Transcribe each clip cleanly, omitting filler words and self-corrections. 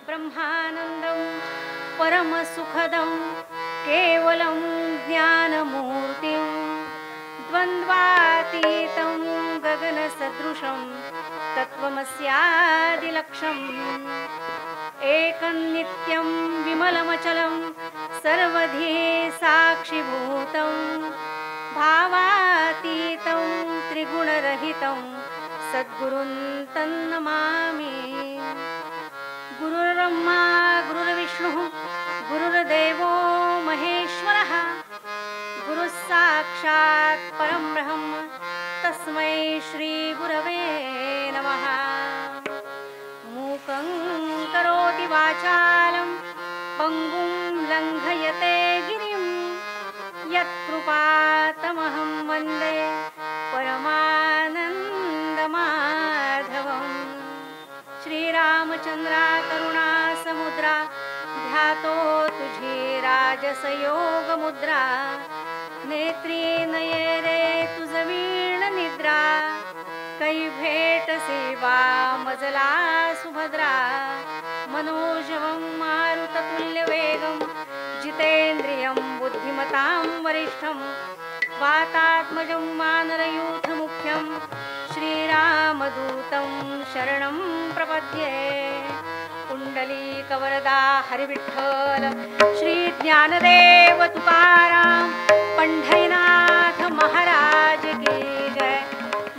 ब्रह्मानंदं परमसुखदं केवलं ज्ञानमूर्तिं द्वन्द्वातीतं गगनसदृशं तत्त्वमस्यादिलक्ष्यम् एकं नित्यं विमलमचलं सर्वधी साक्षिभूतं भावातीतं त्रिगुणरहितं सद्गुरुं तन्नमामि। गुरुर्ब्रह्मा गुरुर्विष्णुः गुरुर्देवो महेश्वरः गुरुस्साक्षात् परं ब्रह्म तस्मै श्रीगुरवे नमः। मूकं करोति वाचालं पङ्गुं लङ्घयते गिरिं यत्कृपातमहं वन्दे परमानन्दमाधवम्। श्रीरामचंद्रा करुणा समुद्रा ध्यातो तुझी राजसयोग मुद्रा नेत्री नये रे तुझ वीण निद्रा कै भेट सेवा मजला सुभद्रा मनोजवं मारुततुल्यवेगं जितेन्द्रियं बुद्धिमतां वरिष्ठं वातात्मजं वानरयूथमुख्यं श्रीरामदूतं शरणं प्रपद्ये। कुंडलीकवरदा हरिविठ्ठल श्री ज्ञानदेव तुकाराम पंढरीनाथ महाराज की जय।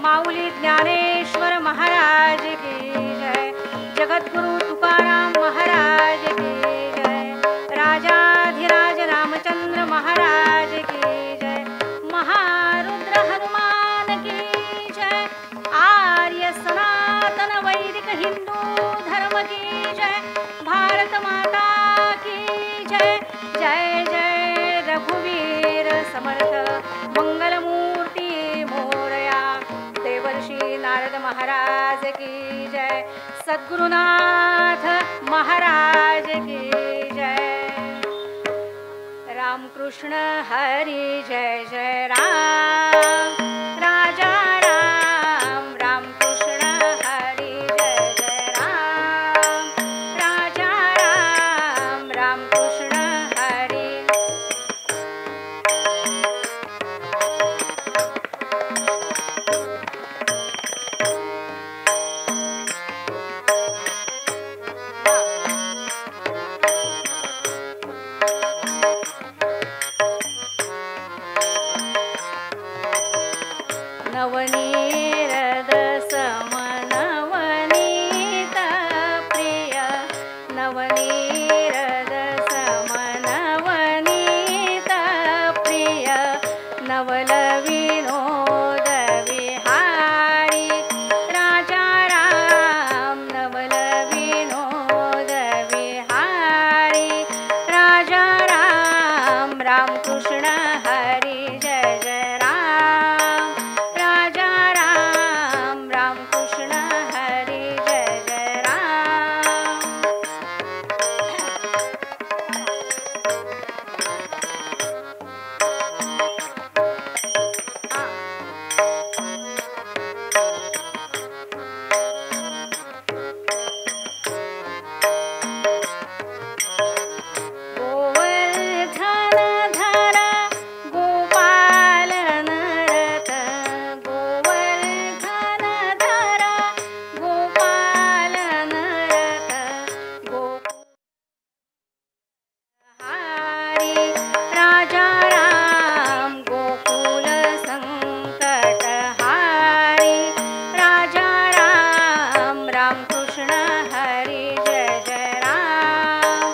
माऊली ज्ञानेश्वर महाराज की जय। जगद्गुरु तुकाराम महाराज की जय। राजाधिराज रामचंद्र महाराज की जय। महारुद्र हनुमान की जय। आर्य सनातन वैदिक हिंदू धर्म की जय। भारत माता की जय। जय जय रघुवीर समर्थ मंगलमूर्ती मोरया। देवर्षि नारद महाराज की जय। सद्गुरुनाथ महाराज की जय। रामकृष्ण हरी जय जय राम राजा राम। रामकृष्ण हरी जय जय राम राजा राम। रामकृष्ण हरी। नवनी हरी जय जय राम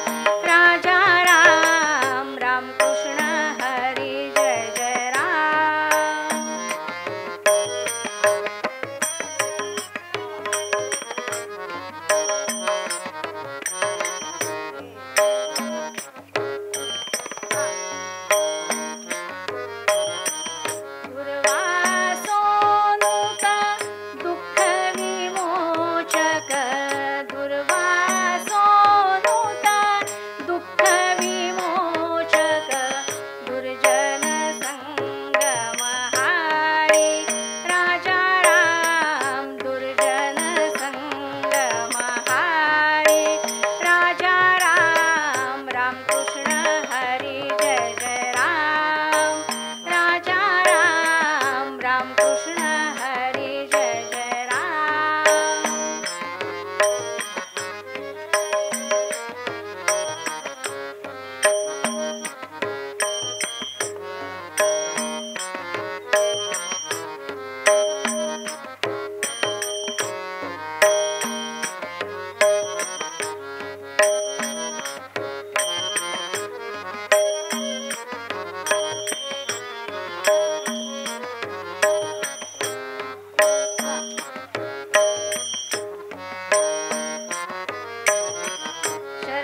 राजा राम राम कृष्ण हरी जय जय राम दुर्वासोऽनुत दुःखविमोचक दुर्वासोऽनुत दुःखविमोचक दुर्जन संगमहारी राजा राम दुर्जन संगमहारी राजा राम राम कृष्ण हरी जय जय राम राजा राम राम कृष्ण हरी जय जय राम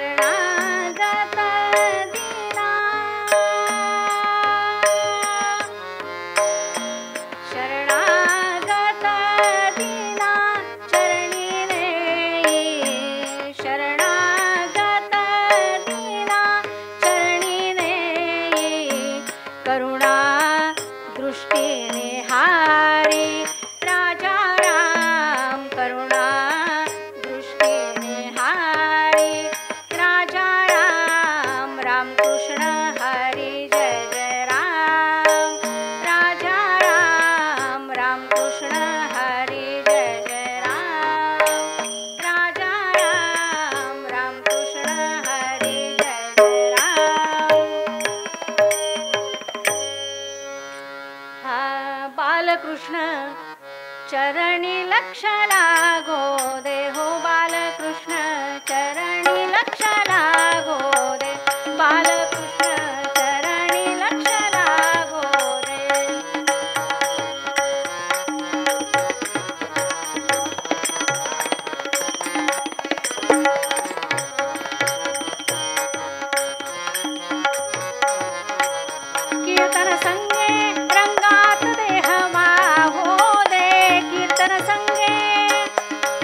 शरणागत दीना शरणागत दीना चरणी नेई शरणागत दीना चरणी नेई करुणा दृष्टीने हारी राजा राम करुणा दृष्टीने हारी राजा राम राम कृष्ण हरी जय जय राम राजा राम राम कृष्ण हरी जय जय राम राजा राम राम कृष्ण हरी जय जय राम हा बालकृष्ण चरणी लक्ष लागो दे हो बालकृष्ण चरणी लक्ष लागो दे बालकृष्ण चरणी लक्ष लागो दे कीर्तन संगे रंगात देह वाहो दे कीर्तन संगे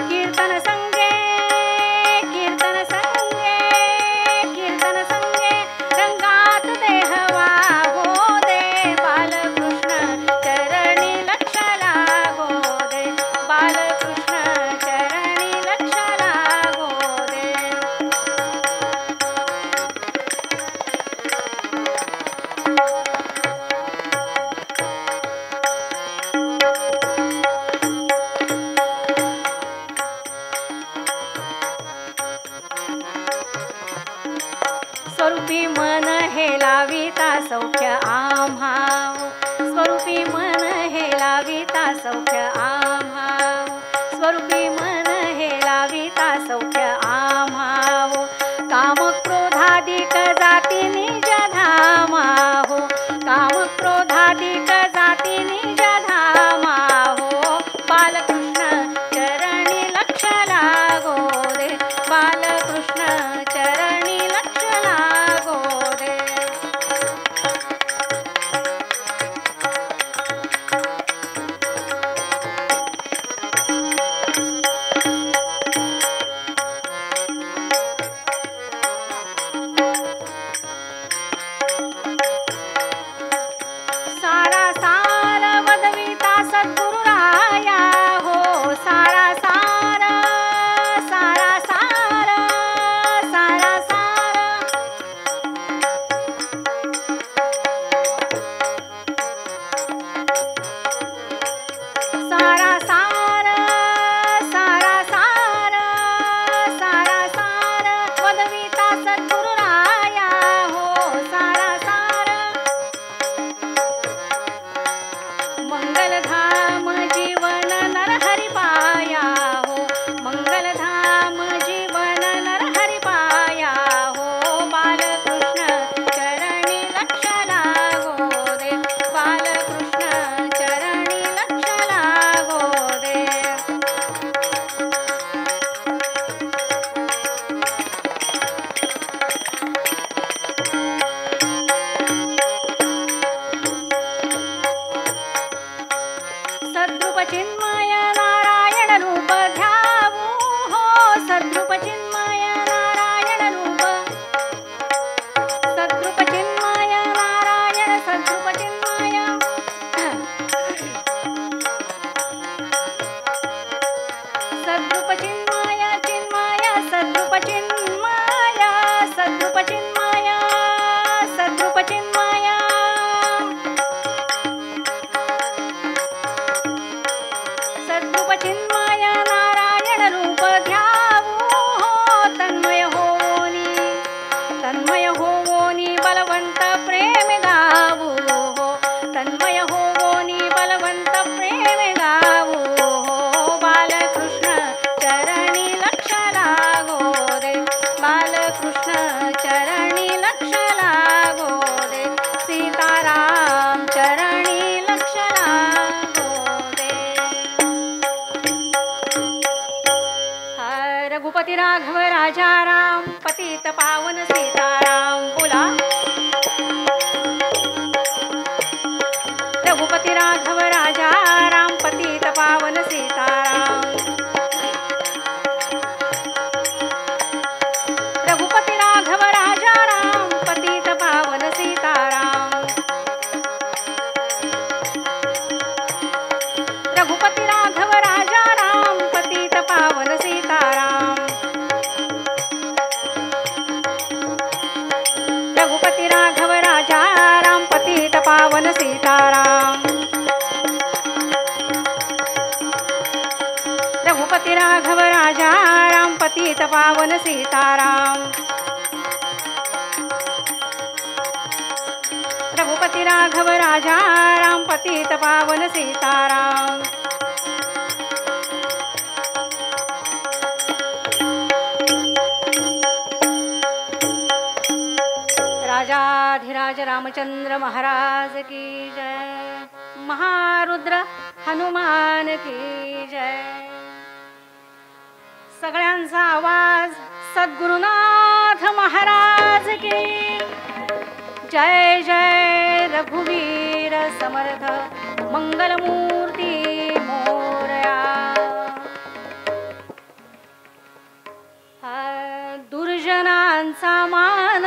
कीर्तन संगे कीर्तन संगे कीर्तन संगे रंगात देह वाहो दे बालकृष्ण चरणी लक्ष लागो दे बालकृष्ण चरणी लक्ष लागो दे स्वरूपी मन हे लाविता सौख्य आम्हा स्वरूपी मन हे लाविता सौख्य आम्हा स्वरूपी मन हे लाविता सौख्य आम्हा काम क्रोधादिक जाती निज धामा हो काम क्रोधादिक जाती निज धामा हो बालकृष्ण चरणी लक्ष लागो दे बालकृष्ण चरणी लक्ष लागो दे सद्रूप चिन्मय नारायण रूप सद्रूप चिन्मय नारायण सद्रूप चिन्मय सद्रूप चिन्मय चिन्मय सद्रूप चिन्मय सद्रूप चिन्मय सद्रूप चिन्मय सद्रूप चिन्मय नारायण रूप ध्यावू हो तन्मय होवोनी बलवंत प्रेम गावू हो तन्मय होवोनी बलवंत प्रेम गावू हो बालकृष्ण चरणी लक्ष लागो रे बालकृष्ण चरणी लक्ष लागो रे सीताराम चरणी लक्ष लागो रे रघुपती राघव राजा राम पतित पावन सीताराम बोला रघुपती राघव राजा राम पतित पावन सीताराम रघुपती राघव राजा राम पतित पावन सीताराम रघुपती राघव राजा राम पतित पावन सीताराम रघुपती राघव राजा राम पतित पावन सीताराम रघुपती राघव राजा राम पतित पावन सीताराम रघुपती राघव राजा राम पतित पावन सीताराम राजाधिराज रामचंद्र महाराज की जय महारुद्र हनुमान की जय सगळ्यांचा आवाज सद्गुरुनाथ महाराज की जय जय रघुवीर समर्थ मंगलमूर्ती मोरया दुर्जनांचा मान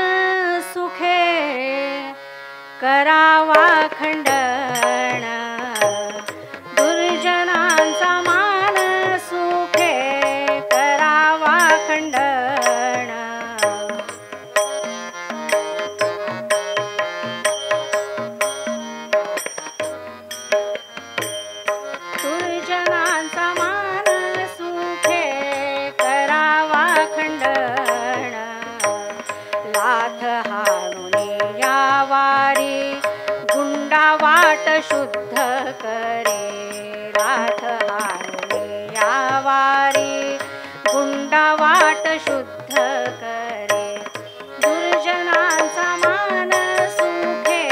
सुखे करावा खंडन दुर्जनांचा मान सुखे करावा खंडन दुर्जनांचा मान सुखे करावा खंडन लाथ हाणुनी या वारी गुंडा वाट शुद्ध करे लाथ हाणुनी या वारी गुंडा वाट शुद्ध करे दुर्जनांचा मान सुखे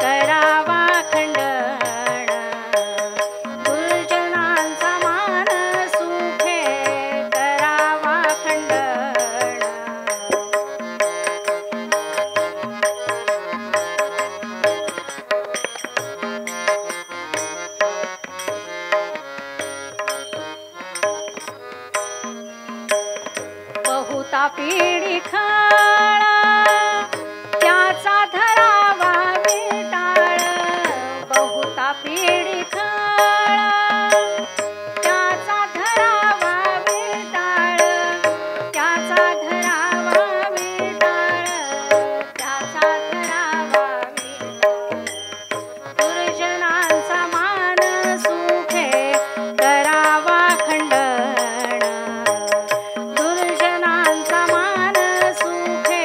करावा खंडन दुर्जनांचा मान सुखे करावा खंडन बहुता पिढी खाळा त्याचा धरावा विटाळ बहुता पिढी खाळा त्याचा धरावा विटाळ त्याचा धरावा विटाळ त्याचा धरावा विटाळ दुर्जनांचा मान सुखे करावा खंडन दुर्जनांचा मान सुखे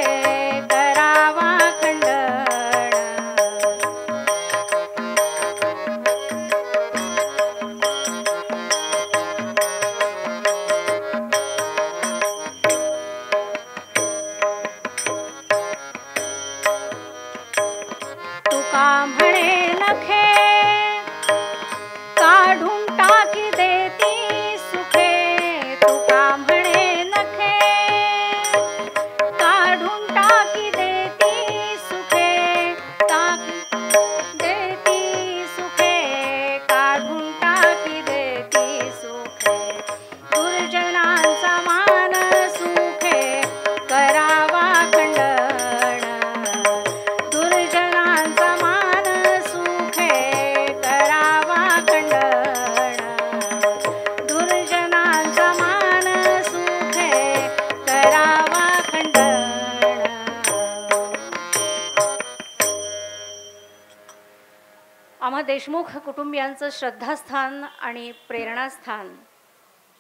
देशमुख कुटुंबियांचं श्रद्धास्थान आणि प्रेरणास्थान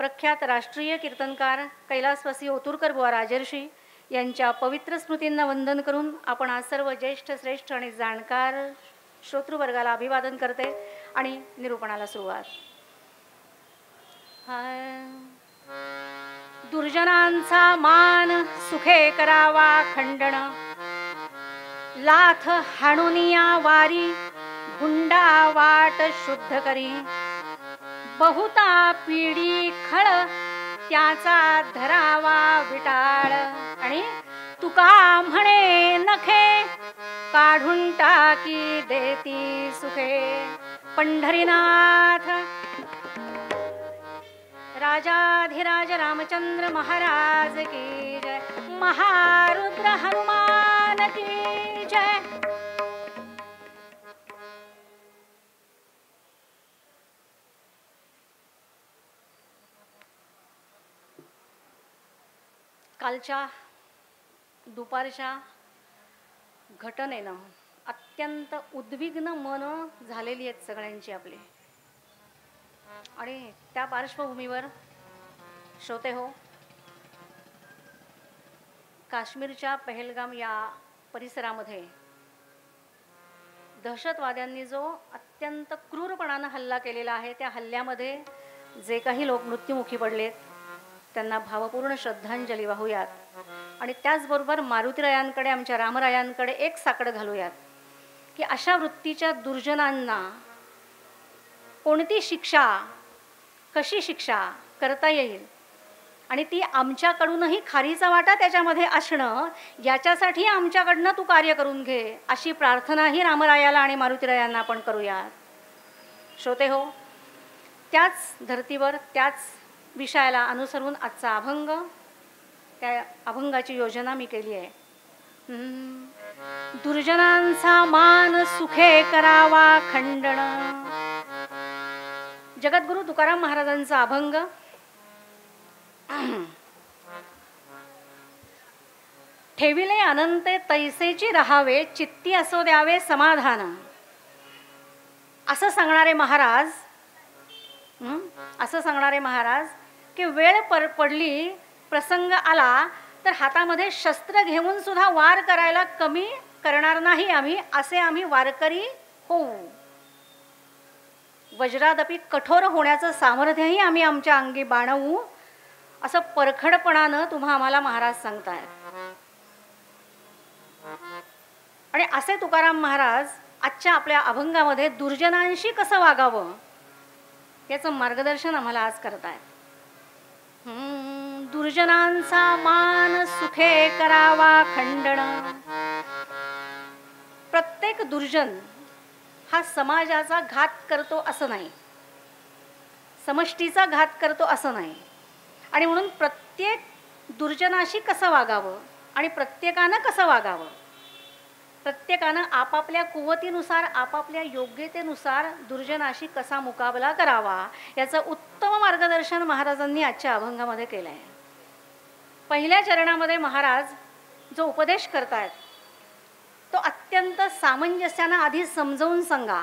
प्रख्यात राष्ट्रीय कीर्तनकार कैलासवासी ओतूरकर बुवा राजर्षी यांच्या पवित्र स्मृतींना वंदन करून आपण आज सर्व ज्येष्ठ श्रेष्ठ आणि जाणकार श्रोतृवर्गाला अभिवादन करते आणि निरूपणाला सुरुवात. दुर्जनांचा मान सुखे करावा खंडन, लाथ हाणुनिया वारी गुंडा वाट शुद्ध करी. बहुता पिढी खळ त्याचा धरावा विटाळ, आणि तुका म्हणे नखे काढून टाकी देती सुखे. पंढरीनाथ राजाधिराज रामचंद्र महाराज की जय. महारुद्र हनुमान की जय. कालच्या दुपारच्या घटनेनं अत्यंत उद्विग्न मन झालेली आहेत सगळ्यांची आपली, आणि त्या पार्श्वभूमीवर श्रोते हो, काश्मीरच्या पहलगाम या परिसरामध्ये दहशतवाद्यांनी जो अत्यंत क्रूरपणानं हल्ला केलेला आहे, त्या हल्ल्यामध्ये जे काही लोक मृत्युमुखी पडलेत त्यांना भावपूर्ण श्रद्धांजली वाहूयात. आणि त्याचबरोबर मारुतीरायांकडे, आमच्या रामरायांकडे एक साकडं घालूयात की अशा वृत्तीच्या दुर्जनांना कोणती शिक्षा, कशी शिक्षा करता येईल, आणि ती आमच्याकडूनही खारीचा वाटा त्याच्यामध्ये असणं, याच्यासाठी आमच्याकडनं तू कार्य करून घे, अशी प्रार्थनाही रामरायाला आणि मारुतीरायांना आपण करूयात. श्रोते हो, त्याच धर्तीवर त्याच विषयाला अनुसरून आजचा अभंग, त्या अभंगाची योजना मी केली आहे. दुर्जनांचा मान सुखे करावा खंडन. जगद्गुरु तुकाराम महाराजांचा अभंग. ठेविले अनंते तैसेची राहावे, चित्ती असो द्यावे समाधान. असं सांगणारे महाराज, असं सांगणारे महाराज की वेळ पडली, प्रसंग आला तर हातामध्ये शस्त्र घेऊन सुद्धा वार करायला कमी करणार नाही आम्ही, असे आम्ही वारकरी होऊ. वज्रादपी कठोर होण्याचं सामर्थ्यही आम्ही आमच्या अंगी बाणवू, असं परखडपणानं तुम्हा आम्हाला महाराज सांगतायत. आणि असे तुकाराम महाराज आजच्या आपल्या अभंगामध्ये दुर्जनांशी कसं वागावं याचं मार्गदर्शन आम्हाला आज करतायत. दुर्जनांचा मान सुखे करावा खंडन. प्रत्येक दुर्जन हा समाजाचा घात करतो असं नाही, समष्टीचा घात करतो असं नाही. आणि म्हणून प्रत्येक दुर्जनाशी कसं वागावं आणि प्रत्येकानं कसं वागावं, प्रत्येकानं आपापल्या कुवतीनुसार, आपापल्या योग्यतेनुसार दुर्जनाशी कसा मुकाबला करावा, याचं उत्तम मार्गदर्शन महाराजांनी आजच्या अभंगामध्ये केलं आहे. पहिल्या चरणामध्ये महाराज जो उपदेश करतायत तो अत्यंत सामंजस्यानं आधी समजावून सांगा.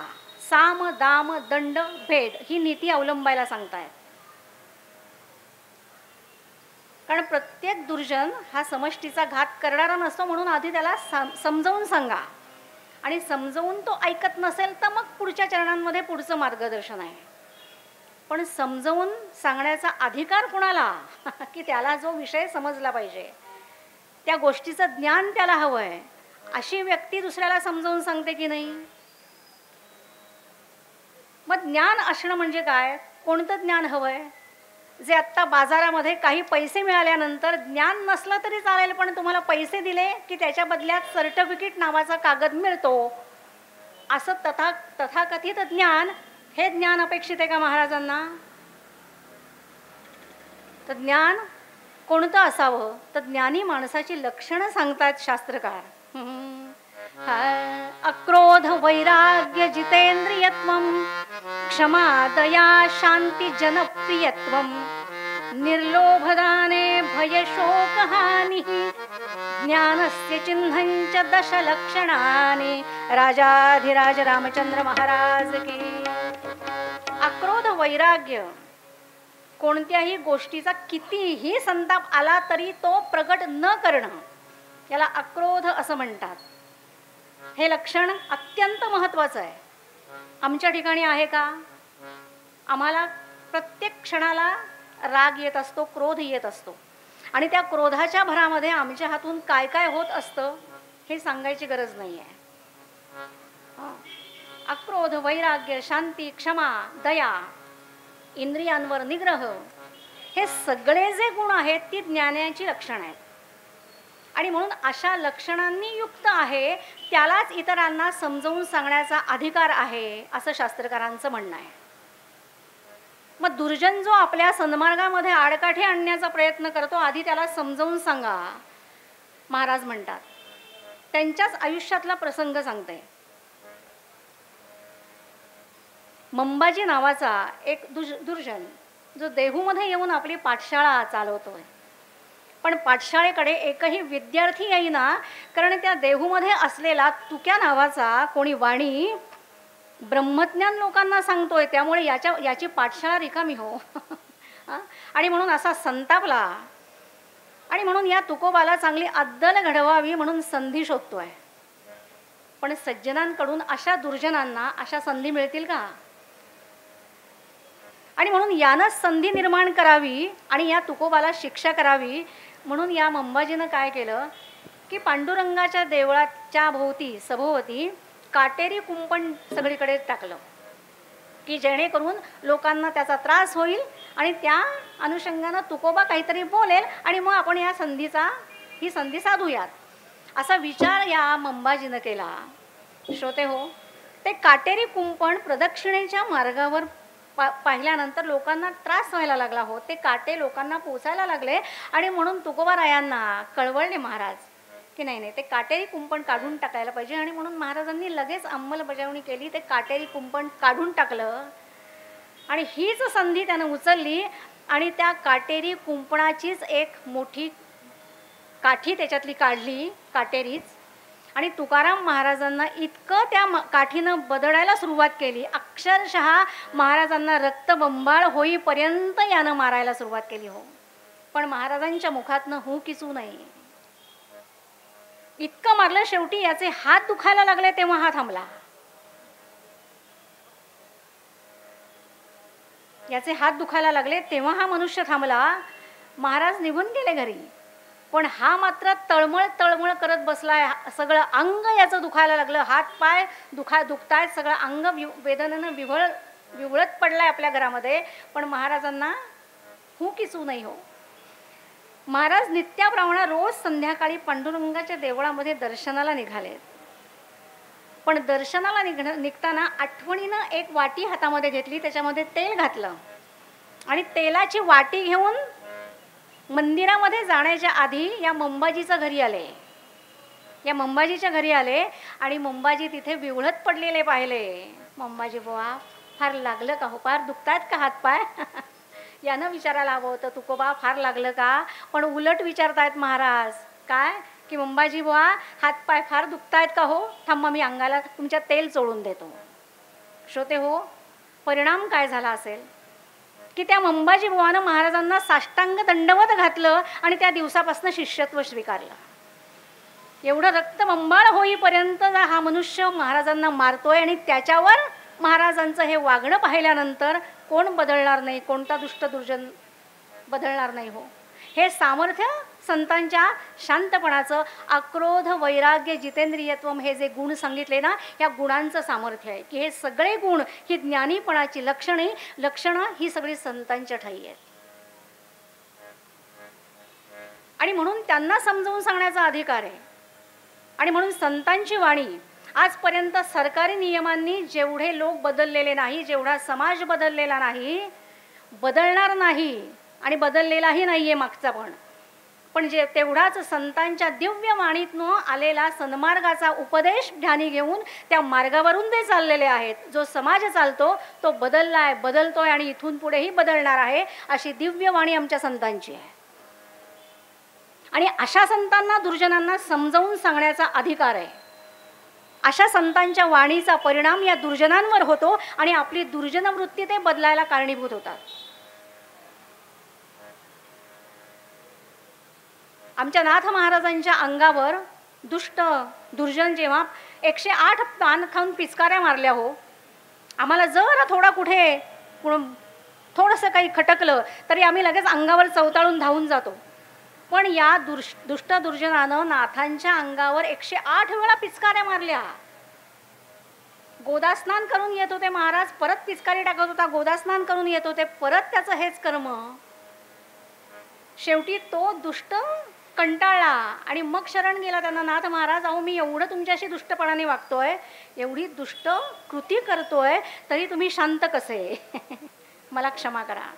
साम दाम दंड भेद ही नीती अवलंबायला सांगतायत. कारण प्रत्येक दुर्जन हा समष्टीचा घात करणारा नसतो, म्हणून आधी त्याला समजावून सांगा, आणि समजावून तो ऐकत नसेल तर मग पुढच्या चरणांमध्ये पुढचं मार्गदर्शन आहे. पण समजावून सांगण्याचा अधिकार कुणाला की त्याला जो विषय समजला पाहिजे, त्या गोष्टीचं ज्ञान त्याला हवं आहे, अशी व्यक्ती दुसऱ्याला समजावून सांगते की नाही. मग ज्ञान असणं म्हणजे काय, कोणतं ज्ञान हवंय, जे आत्ता बाजारामध्ये काही पैसे मिळाल्यानंतर ज्ञान नसलं तरी चालेल, पण तुम्हाला पैसे दिले की त्याच्या बदल्यात सर्टिफिकेट नावाचा कागद मिळतो, असं तथाकथित ज्ञान, हे ज्ञान अपेक्षित आहे का महाराजांना. तर ज्ञान कोणतं असावं, तर ज्ञानी माणसाची लक्षणं सांगतात शास्त्रकार. अक्रोध वैराग्य जितेंद्रियत्वम, क्षमा दया शांती जनप्रियत्वम, निर्लोभदाने भय शोक हानि, ज्ञानस्य चिन्हञ्च दशलक्षणानि राजाधिराज रामचंद्र महाराज की. अक्रोध वैराग्य, कोणत्याही गोष्टीचा कितीही संताप आला तरी तो प्रगट न करणं, याला अक्रोध असं म्हणतात. हे लक्षण अत्यंत महत्त्वाचं आहे. आमच्या ठिकाणी आहे का? आम्हाला प्रत्येक क्षणाला राग येत असतो, क्रोध येत असतो, आणि त्या क्रोधाच्या भरामध्ये आमच्या हातून काय काय होत असतं हे सांगायची गरज नाही आहे. अक्रोध, वैराग्य, शांती, क्षमा, दया, इंद्रियांवर निग्रह, हे सगळे जे गुण आहेत ती ज्ञानाची लक्षणं आहेत. आणि म्हणून अशा लक्षणांनी युक्त आहे त्यालाच इतरांना समजावून सांगण्याचा अधिकार आहे असं शास्त्रकारांचं म्हणणं आहे. मग दुर्जन जो आपल्या सन्मार्गामध्ये आडकाठी आणण्याचा प्रयत्न करतो, आधी त्याला समजावून सांगा, महाराज म्हणतात. त्यांच्याच आयुष्यातला प्रसंग सांगते. मंबाजी नावाचा एक दुर्जन जो देहूमध्ये येऊन आपली पाठशाळा चालवतोय, पण पाठशाळेकडे एकही विद्यार्थी येईना, कारण त्या देहूमध्ये असलेला तुक्या नावाचा कोणी वाणी ब्रह्मज्ञान लोकांना सांगतोय, त्यामुळे याची पाठशाळा रिकामी हो. आणि म्हणून असा संतापला, आणि म्हणून या तुकोबाला चांगली अद्दल घडवावी म्हणून संधी शोधतोय. पण सज्जनांकडून अशा दुर्जनांना अशा संधी मिळतील का? आणि म्हणून यानंच संधी निर्माण करावी आणि या तुकोबाला शिक्षा करावी म्हणून या मंबाजीनं काय केलं की पांडुरंगाच्या देवळाच्या भोवती सभोवती काटेरी कुंपण सगळीकडे टाकलं, की जेणेकरून लोकांना त्याचा त्रास होईल आणि त्या अनुषंगानं तुकोबा काहीतरी बोलेल आणि मग आपण ही संधी साधूयात, असा विचार या मंबाजीनं केला. श्रोते हो, ते काटेरी कुंपण प्रदक्षिणेच्या मार्गावर पाहिल्यानंतर लोकांना त्रास व्हायला लागला हो. ते काटे लोकांना पोचायला लागले आणि म्हणून तुकोबारायांना कळवळले महाराज की नाही, ते काटेरी कुंपण काढून टाकायला पाहिजे. आणि म्हणून महाराजांनी लगेच अंमलबजावणी केली, ते काटेरी कुंपण काढून टाकलं. आणि हीच संधी त्यानं उचलली आणि त्या काटेरी कुंपणाचीच एक मोठी काठी त्याच्यातली काढली, काटेरीच. आणि तुकाराम महाराजांना इतकं त्या काठीनं बदडायला सुरुवात केली, अक्षरशः महाराजांना रक्तबंबाळ होईपर्यंत यानं मारायला सुरुवात केली हो. पण महाराजांच्या मुखातनं हू किसू नाही. इतकं मारलं, शेवटी याचे हात दुखायला लागले तेव्हा हा थांबला. याचे हात दुखायला लागले तेव्हा हा मनुष्य थांबला. महाराज निघून गेले घरी, पण हा मात्र तळमळ तळमळ करत बसलाय. सगळं अंग याचं दुखायला लागलं, हात पाय दुखतायत, सगळं अंग वेदनेनं विवळत पडलाय आपल्या घरामध्ये. पण महाराजांना हू किसू नाही हो. महाराज नित्याप्रमाणे रोज संध्याकाळी पांडुरंगाच्या देवळामध्ये दर्शनाला निघाले. पण दर्शनाला निघताना आठवणीनं एक वाटी हातामध्ये घेतली, त्याच्यामध्ये तेल घातलं आणि तेलाची वाटी घेऊन मंदिरामध्ये जाण्याच्या आधी या मंबाजीच्या घरी आले. या मंबाजीच्या घरी आले आणि मंबाजी तिथे विवळत पडलेले पाहिले. मंबाजी बुवा, फार लागलं का हो? फार दुखतायत का हातपाय? यानं विचारायला हवं होतं, तुकोबा फार लागलं का? पण उलट विचारतायत महाराज काय की मंबाजी बुवा, हातपाय फार दुखतायत का हो? थांबा, मी अंगाला तुमच्या तेल चोळून देतो. श्रोते हो, परिणाम काय झाला असेल की त्या मंबाजी बुवानं महाराजांना साष्टांग दंडवत घातलं आणि त्या दिवसापासून शिष्यत्व स्वीकारलं. एवढं रक्तबंबाळ होईपर्यंत हा मनुष्य महाराजांना मारतोय आणि त्याच्यावर महाराजांचं हे वागणं पाहिल्यानंतर कोण बदलणार नाही, कोणता दुष्ट दुर्जन बदलणार नाही हो. हे सामर्थ्य संतांच्या शांतपणाचं, अक्रोध, वैराग्य, जितेंद्रियत्वम हे जे गुण सांगितले ना, या गुणांचं सामर्थ्य आहे की हे सगळे गुण ही ज्ञानीपणाची लक्षणं ही सगळी संतांच्या ठाई आहेत. आणि म्हणून त्यांना समजावून सांगण्याचा अधिकार आहे. आणि म्हणून संतांची वाणी आजपर्यंत सरकारी नियमांनी जेवढे लोक बदललेले नाही, जेवढा समाज बदललेला नाही, बदलणार नाही आणि बदललेलाही नाहीये मागचा पण जे तेवढाच संतांच्या दिव्य वाणीतनं आलेला सन्मार्गाचा उपदेश ध्यानी घेऊन त्या मार्गावरून ते चाललेले आहेत. जो समाज चालतो तो बदललाय, बदलतोय आणि इथून पुढेही बदलणार आहे, अशी दिव्य वाणी आमच्या संतांची आहे. आणि अशा संतांना दुर्जनांना समजावून सांगण्याचा अधिकार आहे. अशा संतांच्या वाणीचा परिणाम या दुर्जनांवर होतो आणि आपली दुर्जन वृत्ती ते बदलायला कारणीभूत होतात. आमच्या नाथ महाराजांच्या अंगावर दुष्ट दुर्जन जेव्हा 108 पान खाऊन पिचकाऱ्या मारल्या हो, आम्हाला जरा थोडा कुठे थोडंसं काही खटकलं तरी आम्ही लगेच अंगावर चवताळून धावून जातो. पण या दुष्ट दुर्जनानं नाथांच्या अंगावर 108 वेळा पिचकाऱ्या मारल्या. गोदास्नान करून येत होते महाराज, परत पिचकारी टाकत होता. गोदास्नान करून येत होते, परत त्याचं हेच कर्म. शेवटी तो दुष्ट कंटाळला आणि मग शरण गेला त्यांना. नाथ महाराज, अहो मी एवढं तुमच्याशी दुष्टपणाने वागतोय, एवढी दुष्ट कृती करतोय, तरी तुम्ही शांत कसे? मला क्षमा करा.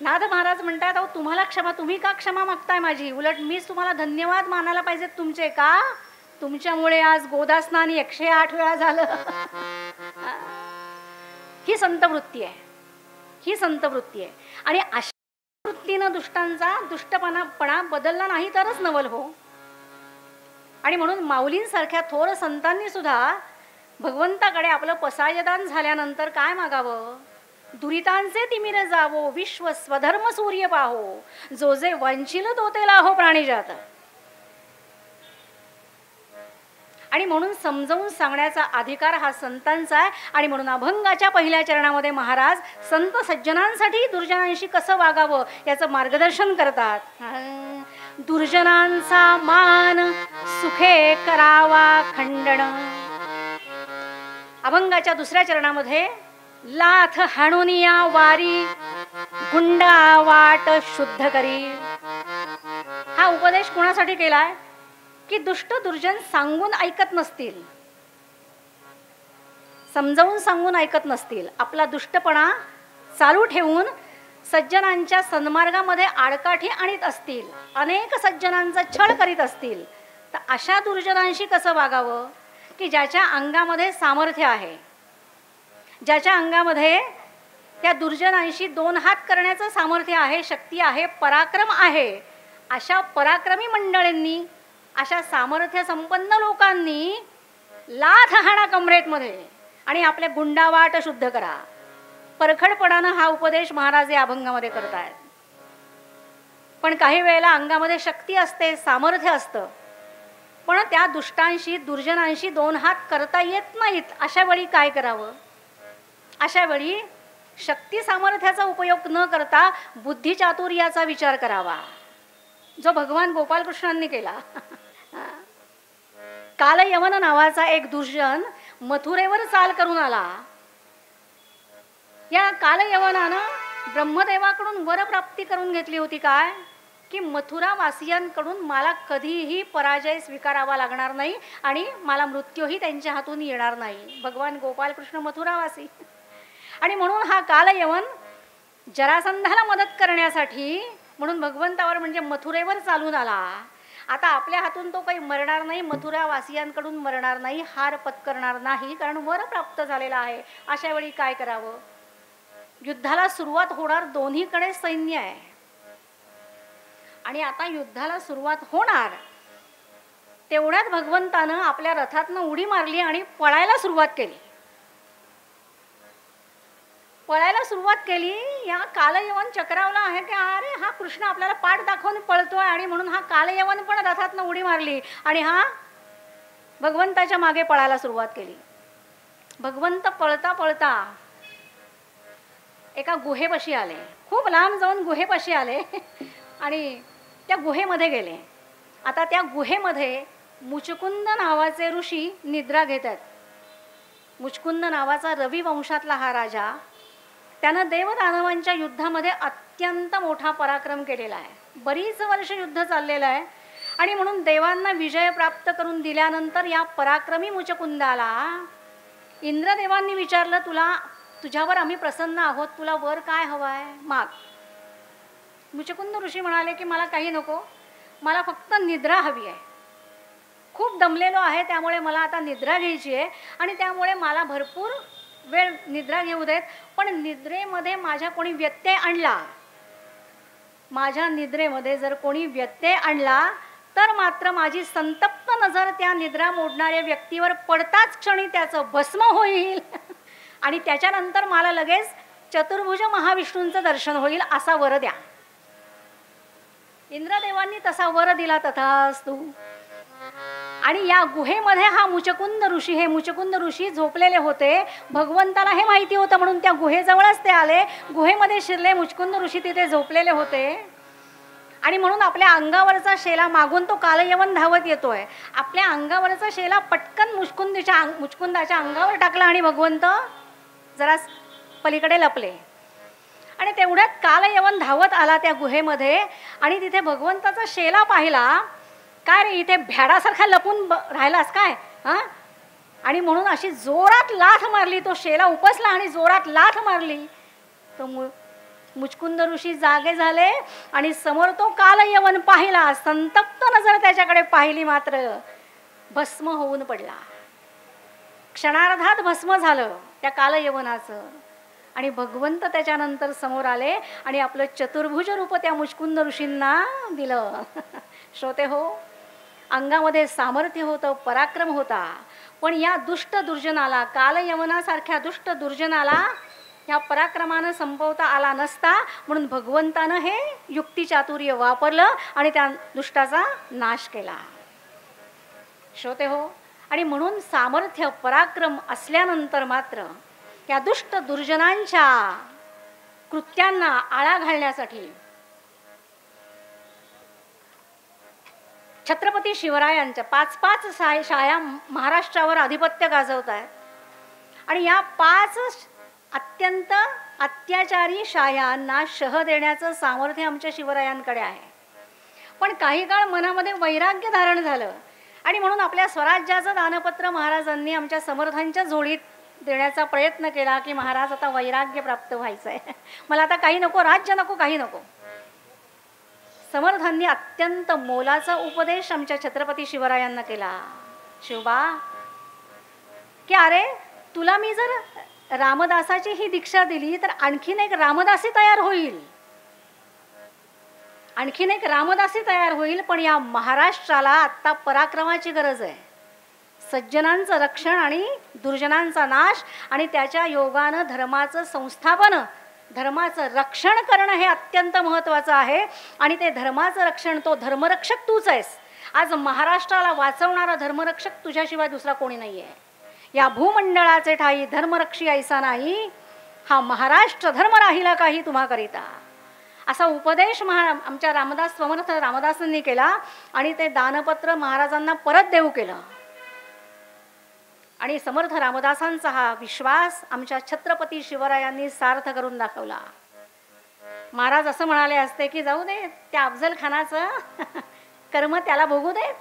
नाथ महाराज म्हणतात, अहो तुम्हाला क्षमा, तुम्ही का क्षमा मागताय माझी? उलट मीच तुम्हाला धन्यवाद मानायला पाहिजेत तुमचे. का? तुमच्यामुळे आज गोदास्नान 108 वेळा झालं. ही संत वृत्ती आहे, ही संत वृत्ती आहे. आणि अशा वृत्तीनं दुष्टांचा दुष्टपणा बदलला नाही तरच नवल हो. आणि म्हणून माऊलींसारख्या थोर संतांनी सुद्धा भगवंताकडे आपलं पसायदान झाल्यानंतर काय मागावं? दुरितांचे तिमिर जावो, विश्व स्वधर्म सूर्य पाहो, जो जे वंचिल तो ते लाहो प्राणीजात. आणि म्हणून समजावून सांगण्याचा अधिकार हा संतांचा आहे. आणि म्हणून अभंगाच्या पहिल्या चरणामध्ये महाराज संत सज्जनांसाठी दुर्जनांशी कसं वागावं याचं मार्गदर्शन करतात. दुर्जनांचा मान सुखे करावा खंडन. अभंगाच्या दुसऱ्या चरणामध्ये लाथ हाणुनिया वारी, गुंडा वाट शुद्ध करी. हा उपदेश कोणासाठी केलाय? की दुष्ट दुर्जन सांगून ऐकत नसतील, समजावून सांगून ऐकत नसतील, आपला दुष्टपणा चालू ठेवून सज्जनांच्या सन्मार्गामध्ये आडकाठी आणीत असतील, अनेक सज्जनांचा छळ करीत असतील, तर अशा दुर्जनांशी कसं वागावं? की ज्याच्या अंगामध्ये सामर्थ्य आहे, ज्याच्या अंगामध्ये त्या दुर्जनांशी 2 हात करण्याचं सामर्थ्य आहे, शक्ती आहे, पराक्रम आहे, अशा पराक्रमी मंडळींनी, अशा सामर्थ्य संपन्न लोकांनी लाथ हाणा कमरेतमध्ये आणि आपले गुंडावाट शुद्ध करा. परखडपणानं हा उपदेश महाराज या अभंगामध्ये करतायत. पण काही वेळेला अंगामध्ये शक्ती असते, सामर्थ्य असतं, पण त्या दुष्टांशी दुर्जनांशी 2 हात करता येत नाहीत. अशा वेळी काय करावं? अशा वेळी शक्ती सामर्थ्याचा उपयोग न करता बुद्धिचातुर्याचा विचार करावा, जो भगवान गोपालकृष्णांनी केला. कालयवन नावाचा एक दुर्जन मथुरेवर चाल करून आला. या कालयवनानं ब्रह्मदेवाकडून वरप्राप्ती करून घेतली होती. काय? की मथुरा वासियांकडून मला कधीही पराजय स्वीकारावा लागणार नाही आणि मला मृत्यूही त्यांच्या हातून येणार नाही. भगवान गोपालकृष्ण मथुरावासी. आणि म्हणून हा कालयवन जरासंधाला मदत करण्यासाठी म्हणून भगवंतावर म्हणजे मथुरेवर चालून आला. आता आपल्या हातून तो काही मरणार नाही, मथुरावासियांकडून मरणार नाही, हार पत्करणार नाही, कारण वर प्राप्त झालेला आहे. अशा वेळी काय करावं? युद्धाला सुरुवात होणार, दोन्हीकडे सैन्य आहे आणि आता युद्धाला सुरुवात होणार. तेवढ्यात भगवंतानं आपल्या रथातनं उडी मारली आणि पळायला सुरुवात केली. पळायला सुरुवात केली. या कालयवन चक्रावला आहे की अरे हा कृष्ण आपल्याला पाठ दाखवून पळतोय, आणि म्हणून हा कालयवन पण रथातनं उडी मारली आणि हा भगवंताच्या मागे पळायला सुरुवात केली. भगवंत पळता पळता एका गुहेपाशी आले. खूप लांब जाऊन गुहेपाशी आले आणि त्या गुहेमध्ये गेले. आता त्या गुहेमध्ये मुचकुंद नावाचे ऋषी निद्रा घेत आहेत. मुचकुंद नावाचा रवी वंशातला हा राजा, त्यानं देवदानवांच्या युद्धामध्ये अत्यंत मोठा पराक्रम केलेला आहे. बरीच वर्ष युद्ध चाललेलं आहे आणि म्हणून देवांना विजय प्राप्त करून दिल्यानंतर या पराक्रमी मुचकुंदाला इंद्रदेवांनी विचारलं, तुझ्यावर आम्ही प्रसन्न आहोत, तुला वर काय हवं आहे, माग. मुचकुंद ऋषी म्हणाले की मला काही नको, मला फक्त निद्रा हवी आहे. खूप दमलेलो आहे, त्यामुळे मला आता निद्रा घ्यायची आहे आणि त्यामुळे मला भरपूर वेळ निद्रा घेऊ देत, पण निद्रेमध्ये माझ्या कोणी व्यत्यय आणला, माझ्या निद्रेमध्ये जर कोणी व्यत्यय आणला तर मात्र माझी संतप्त नजर त्या निद्रा मोडणाऱ्या व्यक्तीवर पडताच क्षणी त्याचं भस्म होईल आणि त्याच्यानंतर मला लगेच चतुर्भुज महाविष्णूंचं दर्शन होईल असा वर द्या. इंद्रदेवांनी तसा वर दिला, तथास्तु. आणि या गुहेमध्ये हा मुचकुंद ऋषी, हे मुचकुंद ऋषी झोपलेले होते. भगवंताला हे माहिती होतं म्हणून त्या गुहेजवळच ते आले. गुहेमध्ये शिरले, मुचकुंद ऋषी तिथे झोपलेले होते आणि म्हणून आपल्या अंगावरचा शेला मागून तो कालयवन धावत येतोय. आपल्या अंगावरचा शेला पटकन मुचकुंदाच्या अंगावर टाकला आणि भगवंत जरा पलीकडे लपले. आणि तेवढ्यात कालयवन धावत आला त्या गुहेमध्ये आणि तिथे भगवंताचा शेला पाहिला. काय रे, इथे भ्याडासारखा लपून राहिलास काय हां? आणि म्हणून अशी जोरात लाथ मारली. तो शेला उपसला आणि जोरात लाथ मारली. तो मुचकुंद ऋषी जागे झाले आणि समोर तो कालयवन पाहिला. संतप्त नजर त्याच्याकडे पाहिली, मात्र भस्म होऊन पडला. क्षणार्धात भस्म झालं त्या कालयवनाचं. आणि भगवंत त्याच्यानंतर समोर आले आणि आपलं चतुर्भुज रूप त्या मुचकुंद ऋषींना दिलं. श्रोते हो, अंगामध्ये सामर्थ्य होतं, पराक्रम होता, पण या दुष्ट दुर्जनाला, कालयवनासारख्या दुष्ट दुर्जनाला या पराक्रमानं संपवता आला नसता. म्हणून भगवंतानं हे युक्तिचातुर्य वापरलं आणि त्या दुष्टाचा नाश केला. श्रोते हो, आणि म्हणून सामर्थ्य पराक्रम असल्यानंतर मात्र या दुष्ट दुर्जनांच्या कृत्यांना आळा घालण्यासाठी छत्रपती शिवरायांच्या 5-5 शाया महाराष्ट्रावर आधिपत्य गाजवत आहेत. आणि या 5 अत्यंत अत्याचारी शायांना शह देण्याचं सामर्थ्य आमच्या शिवरायांकडे आहे. पण काही काळ मनामध्ये वैराग्य धारण झालं आणि म्हणून आपल्या स्वराज्याचं दानपत्र महाराजांनी आमच्या समर्थांच्या झोळीत देण्याचा प्रयत्न केला की महाराज आता वैराग्य प्राप्त व्हायचं आहे, मला आता काही नको, राज्य नको, काही नको. समर्थांनी अत्यंत मोलाचा उपदेश आमच्या छत्रपती शिवरायांना केला. शिवबा, की अरे तुला मी जर रामदासाची ही दीक्षा दिली तर आणखीन एक रामदासी तयार होईल, आणखीन एक रामदासी तयार होईल. पण या महाराष्ट्राला आत्ता पराक्रमाची गरज आहे. सज्जनांचं रक्षण आणि दुर्जनांचा नाश आणि त्याच्या योगानं धर्माचं संस्थापन, धर्माचं रक्षण करणं हे अत्यंत महत्त्वाचं आहे. आणि ते धर्माचं रक्षण, तो धर्मरक्षक तूच आहेस. आज महाराष्ट्राला वाचवणारा धर्मरक्षक तुझ्याशिवाय दुसरा कोणी नाही आहे. या भूमंडळाचे ठाई धर्मरक्षी ऐसा नाही, हा महाराष्ट्र धर्म राहिला काही तुम्हाकरिता, असा उपदेश आमच्या रामदास समर्थ रामदासांनी केला. आणि ते दानपत्र महाराजांना परत देऊ केलं. आणि समर्थ रामदासांचा हा विश्वास आमच्या छत्रपती शिवरायांनी सार्थ करून दाखवला. महाराज असं म्हणाले असते की जाऊ दे, त्या अफजल खानाचं कर्म त्याला भोगू दे,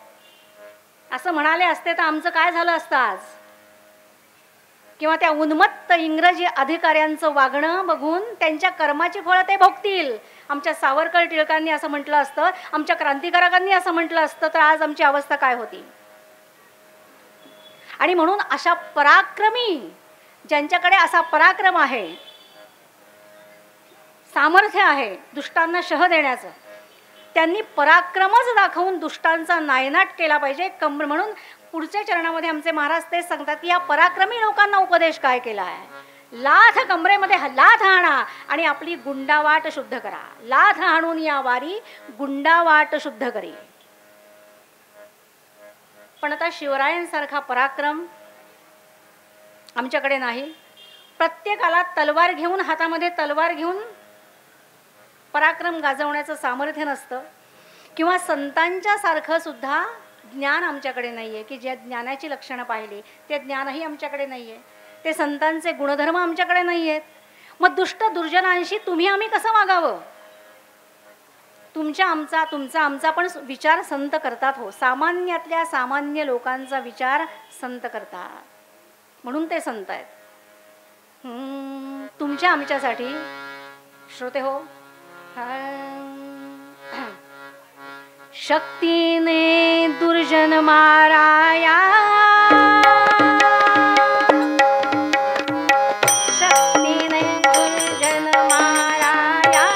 असं म्हणाले असते तर आमचं काय झालं असतं आज. किंवा त्या उन्मत्त इंग्रजी अधिकाऱ्यांचं वागणं बघून त्यांच्या कर्माची फळं ते भोगतील. आमच्या सावरकर टिळकांनी असं म्हटलं असतं, आमच्या क्रांतिकारकांनी असं म्हटलं असतं तर आज आमची अवस्था काय होती. आणि म्हणून अशा पराक्रमी, ज्यांच्याकडे असा पराक्रम आहे, सामर्थ्य आहे दुष्टांना शह देण्याचं, त्यांनी पराक्रमच दाखवून दुष्टांचा नायनाट केला पाहिजे. म्हणून पुढच्या चरणामध्ये आमचे महाराज तेच सांगतात की या पराक्रमी लोकांना उपदेश काय केला आहे. लाथ कमरेमध्ये लाथ आणा आणि आपली गुंडावाट शुद्ध करा. लाथ आणून या वारी गुंडावाट शुद्ध करी. पण आता शिवरायांसारखा पराक्रम आमच्याकडे नाही. प्रत्येकाला तलवार घेऊन, हातामध्ये तलवार घेऊन पराक्रम गाजवण्याचं सामर्थ्य नसतं. किंवा संतांच्या सारखं सुद्धा ज्ञान आमच्याकडे नाही आहे की ज्या ज्ञानाची लक्षणं पाहिली ते ज्ञानही आमच्याकडे नाही आहे. ते संतांचे गुणधर्म आमच्याकडे नाही आहेत. मग दुष्ट दुर्जनांशी तुम्ही आम्ही कसं वागावं. तुमचा आमचा पण विचार संत करतात. हो, सामान्यातल्या सामान्य लोकांचा विचार संत करतात, म्हणून ते संत आहेत. तुमच्या आमच्यासाठी श्रोते हो, शक्तीने दुर्जन माराया, शक्तीने दुर्जन माराया,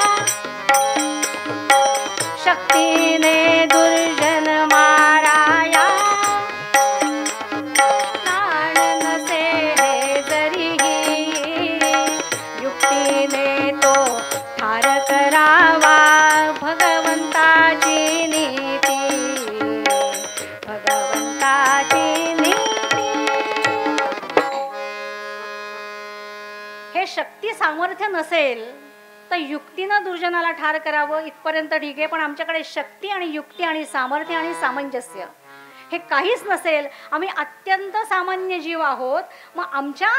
सामर्थ्य नसेल तर युक्तीनं दुर्जनाला ठार करावं इथपर्यंत ठीक आहे, पण आमच्याकडे शक्ती आणि युक्ती आणि सामर्थ्य आणि सामंजस्य हे काहीच नसेल, आम्ही अत्यंत सामान्य जीव आहोत, मग आमच्या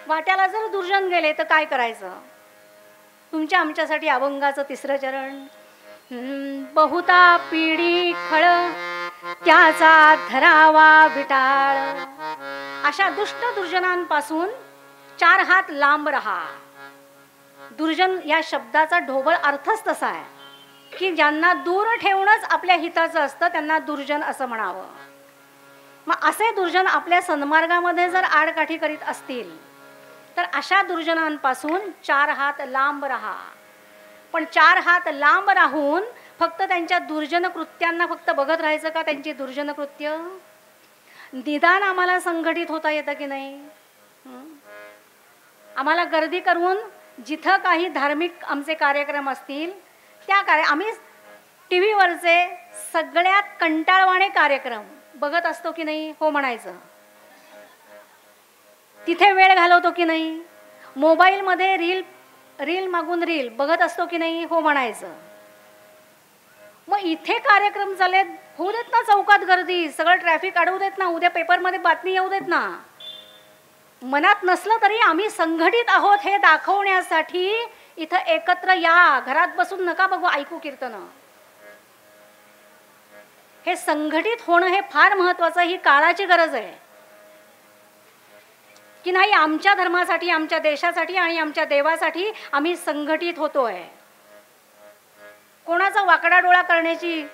वाट्याला जर दुर्जन गेले तर काय करायचं? तुमच्या आमच्यासाठी अभंगाचं तिसरं चरण. बहुता पिढी खळ त्याचा धरावा विटाळ. अशा दुष्ट दुर्जनांपासून 4 हात लांब राहा. दुर्जन या शब्दाचा ढोबळ अर्थच तसा आहे की ज्यांना दूर ठेवणंच आपल्या हिताचं असतं त्यांना दुर्जन असं म्हणावं. मग असे दुर्जन आपल्या सन्मार्गामध्ये जर आडकाठी करीत असतील तर अशा दुर्जनांपासून 4 हात लांब राहा. पण 4 हात लांब राहून फक्त त्यांच्या दुर्जन कृत्यांना फक्त बघत राहायचं का? त्यांची दुर्जन कृत्य निदान आम्हाला संघटित होता येतं की नाही? आम्हाला गर्दी करून जिथं काही धार्मिक आमचे कार्यक्रम असतील त्या आम्ही टी व्हीवरचे सगळ्यात कंटाळवाणे कार्यक्रम बघत असतो की नाही? हो म्हणायचं. तिथे वेळ घालवतो की नाही? मोबाईलमध्ये रील मागून रील बघत असतो की नाही? हो म्हणायचं. मग इथे कार्यक्रम चालेत, होऊ देत ना चौकात गर्दी, सगळं ट्रॅफिक अडवू देत ना, उद्या पेपरमध्ये बातमी येऊ देत ना. मनात नसलं तरी आम्ही संघटित आहोत हे दाखवण्यासाठी इथं एकत्र या. घरात बसून नका बघू ऐकू कीर्तन. हे संघटित होणं हे फार महत्वाचं, ही काळाची गरज आहे की नाही आमच्या धर्मासाठी, आमच्या देशासाठी आणि आमच्या देवासाठी आम्ही संघटित होतोय. कोणाचा वाकडा डोळा करण्याची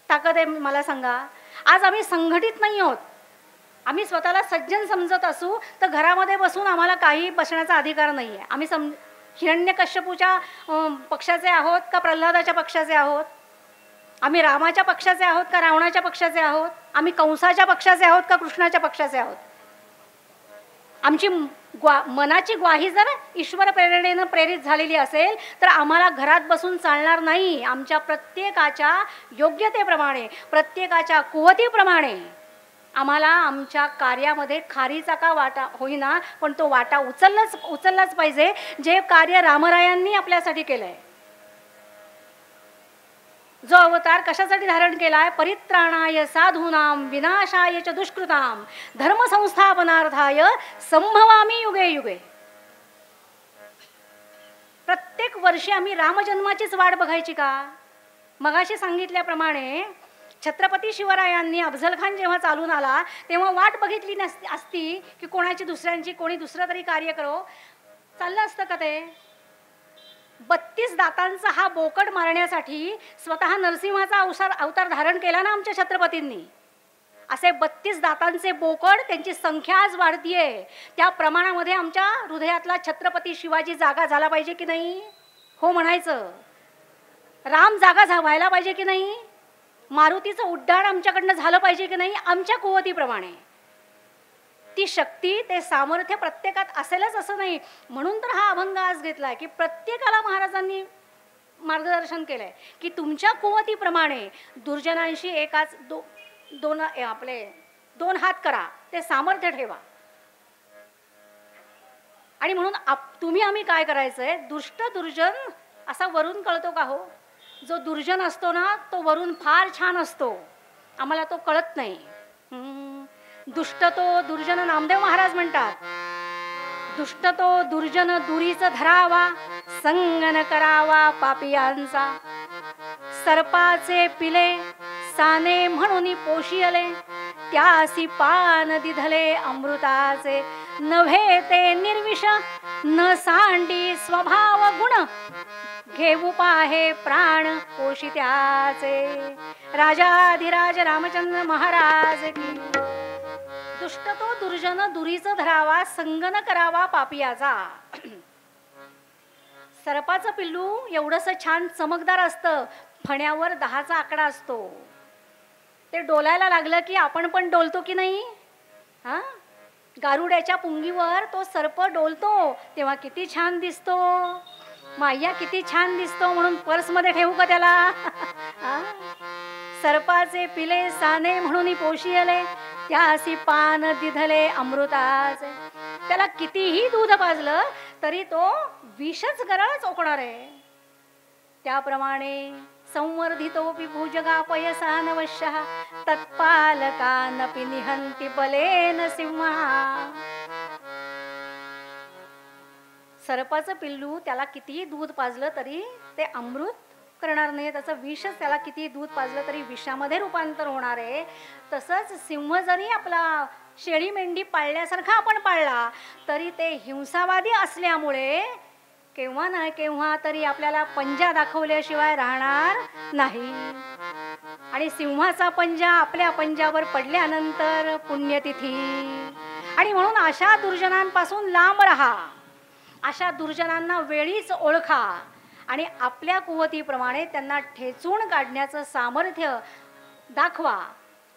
ताकद आहे मला सांगा? आज आम्ही संघटित नाही आहोत. आम्ही स्वतःला सज्जन समजत असू तर घरामध्ये बसून आम्हाला काही बसण्याचा अधिकार नाही आहे. आम्ही हिरण्यकश्यपूच्या पक्षाचे आहोत का प्रल्हादाच्या पक्षाचे आहोत? आम्ही रामाच्या पक्षाचे आहोत का रावणाच्या पक्षाचे आहोत? आम्ही कंसाच्या पक्षाचे आहोत का कृष्णाच्या पक्षाचे आहोत? आमची मनाची ग्वाही जर ईश्वर प्रेरणेनं प्रेरित झालेली असेल तर आम्हाला घरात बसून चालणार नाही. आमच्या प्रत्येकाच्या योग्यतेप्रमाणे, प्रत्येकाच्या कुवतीप्रमाणे आम्हाला आमच्या कार्यामध्ये खारीचा का वाटा होईना पण तो वाटा उचललाच पाहिजे, जे कार्य रामरायांनी आपल्यासाठी केलंय. जो अवतार कशासाठी धारण केलाय? परित्राणाय साधूनाम विनाशाय च दुष्कृताम धर्मसंस्थापनार्थाय संभवामी युगे युगे. प्रत्येक वर्षी आम्ही रामजन्माचीच वाट बघायची का? मगाशी सांगितल्याप्रमाणे छत्रपती शिवरायांनी अफझलखान जेव्हा चालून आला तेव्हा वाट बघितली असती की कोणाची दुसऱ्यांची कोणी दुसरं तरी कार्य करो, चाललं असतं का ते? 32 दातांचा हा बोकड मारण्यासाठी स्वतः नरसिंहाचा अवतार धारण केला ना आमच्या छत्रपतींनी. असे 32 दातांचे बोकड, त्यांची संख्या आज वाढतीये. त्या प्रमाणामध्ये आमच्या हृदयातला छत्रपती शिवाजी जागा झाला पाहिजे की नाही? हो म्हणायचं. राम जागा व्हायला पाहिजे की नाही? मारुतीचं उड्डाण आमच्याकडनं झालं पाहिजे की नाही? आमच्या कुवतीप्रमाणे ती शक्ती, ते सामर्थ्य प्रत्येकात असेलच असं नाही. म्हणून तर हा अभंग आज घेतलाय की प्रत्येकाला महाराजांनी मार्गदर्शन केलंय की तुमच्या कुवतीप्रमाणे दुर्जनांशी एकाच दोन हात करा, ते सामर्थ्य ठेवा. आणि म्हणून तुम्ही आम्ही काय करायचंय? दुष्ट दुर्जन असा वरून कळतो का हो? जो दुर्जन असतो ना तो वरून फार छान असतो, आम्हाला तो कळत नाही. दुष्ट तो दुर्जन, नामदेव महाराज म्हणतात, दुष्ट तो दुर्जन दुरीच धरावा, संगन करावा पापियांचा. सर्पाचे पिले साने म्हणून पोशियले, त्यासी पान दिधले अमृताचे. नव्हे ते निर्विष न सांडी स्वभाव गुण, घेऊ पाहे प्राण पोषित्याचे. राजाधिराज रामचंद्र महाराज की. दुष्ट तो दुर्जन दुरीचं धरावा, संगन करावा पापियाचा. सर्पाचं पिल्लू एवढंसं छान चमकदार असतं, फण्यावर 10चा आकडा असतो. ते डोलायला लागलं की आपण पण डोलतो की नाही? हा, गारुड्याच्या पुंगीवर तो सर्प डोलतो तेव्हा किती छान दिसतो. माया किती छान दिसतो, म्हणून पर्समध्ये ठेवू का त्याला? सर्पाचे पिले साने म्हणून पोशियले, त्यासी पान दिधले अमृताचे. त्याला कितीही दूध पाजलं तरी तो विषच गराळच ओकणार आहे. त्याप्रमाणे संवर्धितोपि भुजगापयसा नवश्यः तत्पालकानपि निहन्ति बलेन सिंहा. सर्पाचं पिल्लू त्याला कितीही दूध पाजलं तरी ते अमृत करणार नाही. त्याचं विषच त्याला कितीही दूध पाजलं तरी विषामध्ये रूपांतर होणार आहे. तसंच सिंह जरी आपला शेळी मेंढी पाळल्यासारखा आपण पाळला तरी ते हिंसावादी असल्यामुळे केव्हा ना केव्हा तरी आपल्याला पंजा दाखवल्याशिवाय राहणार नाही. आणि सिंहाचा पंजा आपल्या पंजावर पडल्यानंतर पुण्यतिथी. आणि म्हणून अशा दुर्जनांपासून लांब राहा. अशा दुर्जनांना वेळीच ओळखा आणि आपल्या कुवतीप्रमाणे त्यांना ठेचून काढण्याचं सामर्थ्य दाखवा.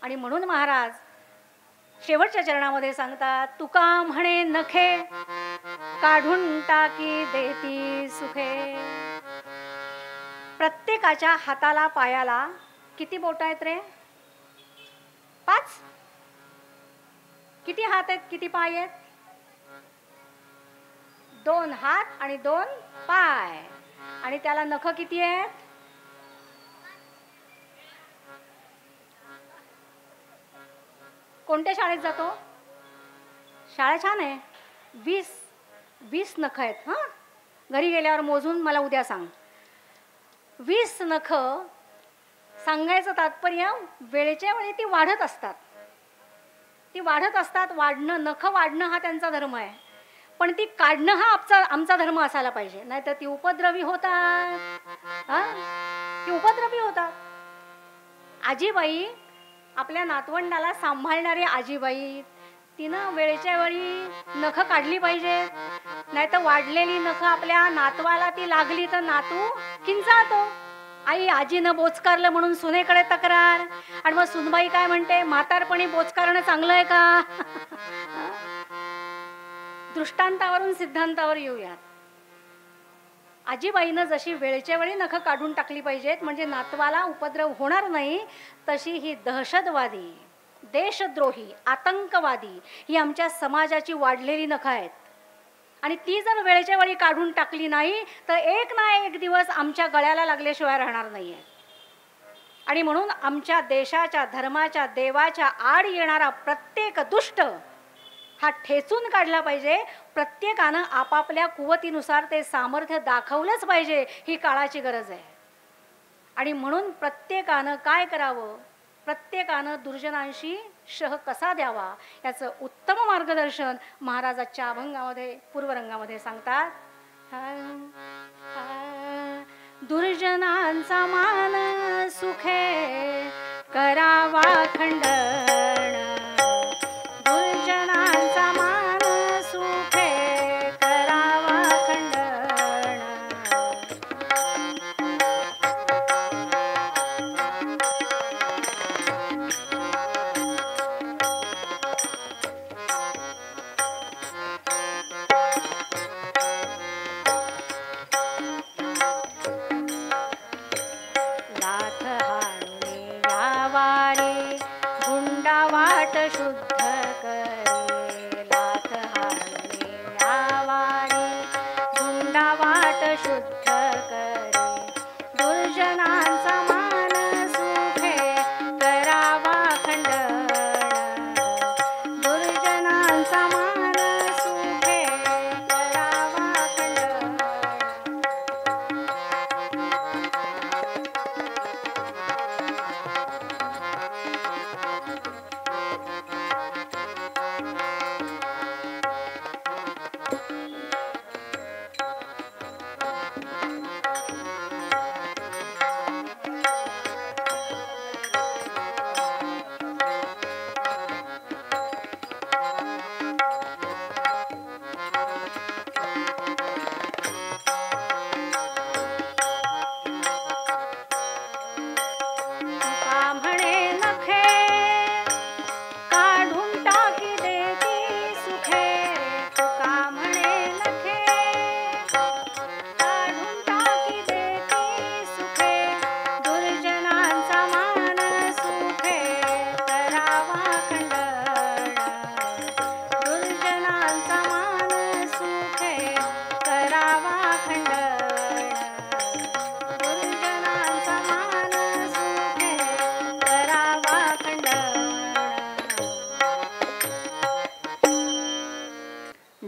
आणि म्हणून महाराज शेवटच्या चरणामध्ये सांगतात, तुका म्हणे नखे काढून टाकी देती सुखे. प्रत्येकाच्या हाताला पायाला किती बोट आहेत रे? 5. किती हात आहेत, किती पाय आहेत? 2 हात आणि 2 पाय. आणि त्याला नख किती आहेत? कोणत्या शाळेत जातो? शाळा छान आहे. 20 नख आहेत. हा, घरी गेल्यावर मोजून मला उद्या सांग. 20 नख. सांगायचं तात्पर्य वेळेच्या वेळी ती वाढत असतात. ती वाढत असतात. वाढणं, नख वाढणं हा त्यांचा धर्म आहे. पण ती काढणं हा आमचा धर्म असायला पाहिजे. नाही तर ती उपद्रवी होतात. ती उपद्रवी होतात. आजीबाई, आपल्या नातवंडाला सांभाळणारी आजीबाई, तिनं वेळेच्या वेळी नख काढली पाहिजे. नाही तर वाढलेली नख आपल्या नातवाला ती लागली तर नातू किंचाळतो. आई, आजीनं बोचकारलं म्हणून सुनेकडे तक्रार. आणि मग सुनबाई काय म्हणते, म्हातारपणी बोचकारणं चांगलं आहे का? दृष्टांतावरून सिद्धांतावर येऊयात. आजीबाईनं जशी वेळच्या वेळी नख काढून टाकली पाहिजेत म्हणजे नातवाला उपद्रव होणार नाही, तशी ही दहशतवादी, देशद्रोही, आतंकवादी ही आमच्या समाजाची वाढलेली नख आहेत. आणि ती जर वेळच्या वेळी काढून टाकली नाही तर एक ना एक दिवस आमच्या गळ्याला लागल्याशिवाय राहणार नाहीये. आणि म्हणून आमच्या देशाच्या, धर्माच्या, देवाच्या आड येणारा प्रत्येक दुष्ट हा ठेचून काढला पाहिजे. प्रत्येकानं आपापल्या कुवतीनुसार ते सामर्थ्य दाखवलंच पाहिजे. ही काळाची गरज आहे. आणि म्हणून प्रत्येकानं काय करावं, प्रत्येकानं दुर्जनांशी शह कसा द्यावा याचं उत्तम मार्गदर्शन महाराजाच्या अभंगामध्ये, पूर्वरंगामध्ये सांगतात. दुर्जनांचा मान सुखे करावा खंडन. दुर्जनांचा मान सुखे करावा खंडन. लाथ हाणून यावा रे गुंडा वाट शुद्ध करे. लाथ हाणून यावा रे गुंडा वाट शुद्ध करे. दुर्जनांचा मान सुखे करावा खंडन. दुर्जनांचा मान सुखे करावा खंडन.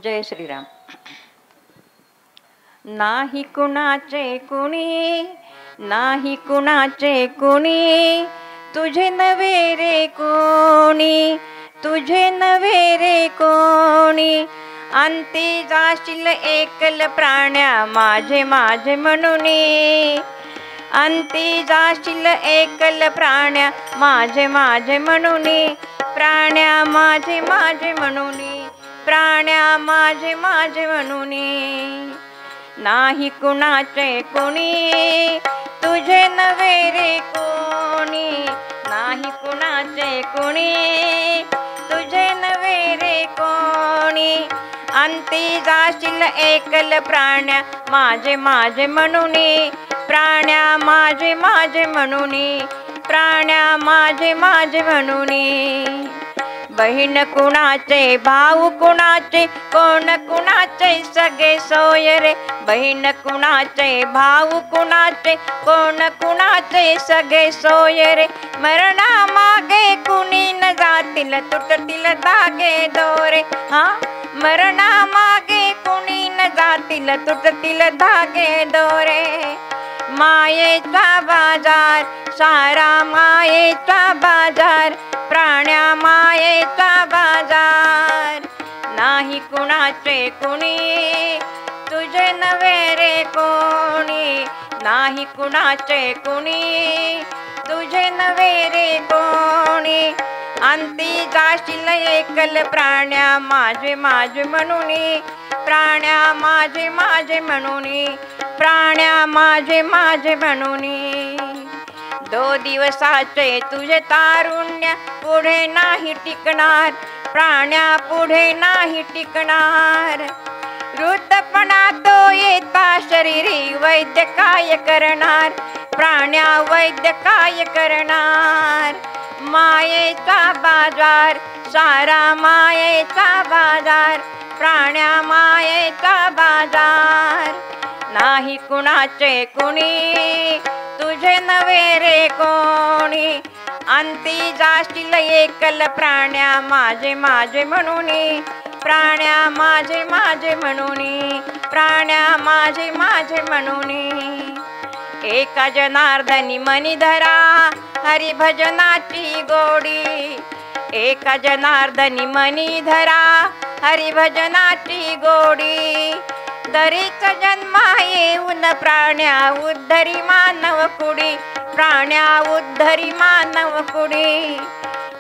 जय श्रीराम. नाही कुणाचे कुणी, नाही कुणाचे कुणी, तुझे नवे रे कोणी, तुझे नवे रे कोणी. अंती जाशील एकल प्राण्या माझे माझे म्हणूनी, अंती जाशील एकल प्राण्या माझे माझे म्हणूनी, प्राण्या माझे माझे म्हणूनी, प्राण्या माझे माझे म्हणूनी. नाही कुणाचे कुणी, तुझे नवे रे कोणी, नाही कुणाचे कुणी, तुझे नवे रे कोणी. अंती जाशील एकल प्राण्या माझे माझे म्हणूनी, प्राण्या माझे माझे म्हणूनी, प्राण्या माझे माझे म्हणूनी. बहीण कुणाचे भाऊ कुणाचे, कोण कुणाचे सगळे सोय रे. बहीण कुणाचे भाऊ कुणाचे, कोण कुणाचे सगळे सोय रे. मरणा मागे कुणी न जातील तुटतील धागे दोरे. हा, मरणा मागे कुणी न जातील तुटतील धागे दोरे. मायेचा बाजार सारा मायेचा बाजार, प्राण्या मायेचा बाजार. नाही कुणाचे कुणी, तुझे नवे रे कोणी, नाही कुणाचे कुणी, तुझे नवे रे कोणी. अंती जाशील एकल प्राण्या माझे माझे म्हणूनी, प्राण्या माझे माझे म्हणूनी, प्राण्या माझे माझे म्हणूनी. दो दिवसाचे तुझे तारुण्य पुढे नाही टिकणार, प्राण्या पुढे नाही टिकणार. वृद्धपणा तो येता शरीरी वैद्य काय करणार, प्राण्या वैद्य काय करणार. मायेचा बाजार सारा मायेचा बाजार, प्राण्या मायेचा बाजार. नाही कुणाचे कुणी, तुझे नवे रे कोणी. अंती जाशील एकल प्राण्या माझे माझे म्हणूनी, प्राण्या माझे माझे म्हणूनी, प्राण्या माझे माझे म्हणूनी. एका जनार्दनी मनी धरा हरिभजनाची गोडी, एका जनार्दनी मनी धरा हरिभजनाची गोडी. दरीच जन्मा येऊन प्राण्या उद्धरी मानव कुडी, प्राण्या उद्धरी मानव कुडी.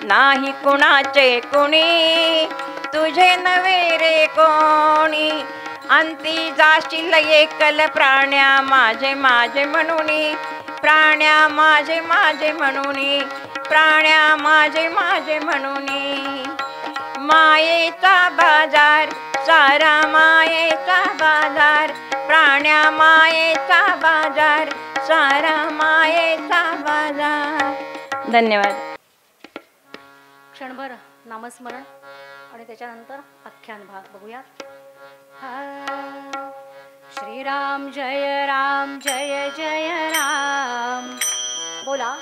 नाही कुणाचे कुणी, तुझे नवे रे कोणी. अंती जाशील एकल प्राण्या माझे माझे म्हणूनी, प्राण्या माझे माझे म्हणूनी, प्राण्या माझे माझे म्हणूनी. मायेचा बाजार सारा मायेचा बाजार, प्राण्या मायेचा बाजार सारा मायेचा बाजार. धन्यवाद. क्षणभर नामस्मरण आणि त्याच्यानंतर आख्यान भाग बघूयात. श्रीराम जय राम जय जय राम. बोला.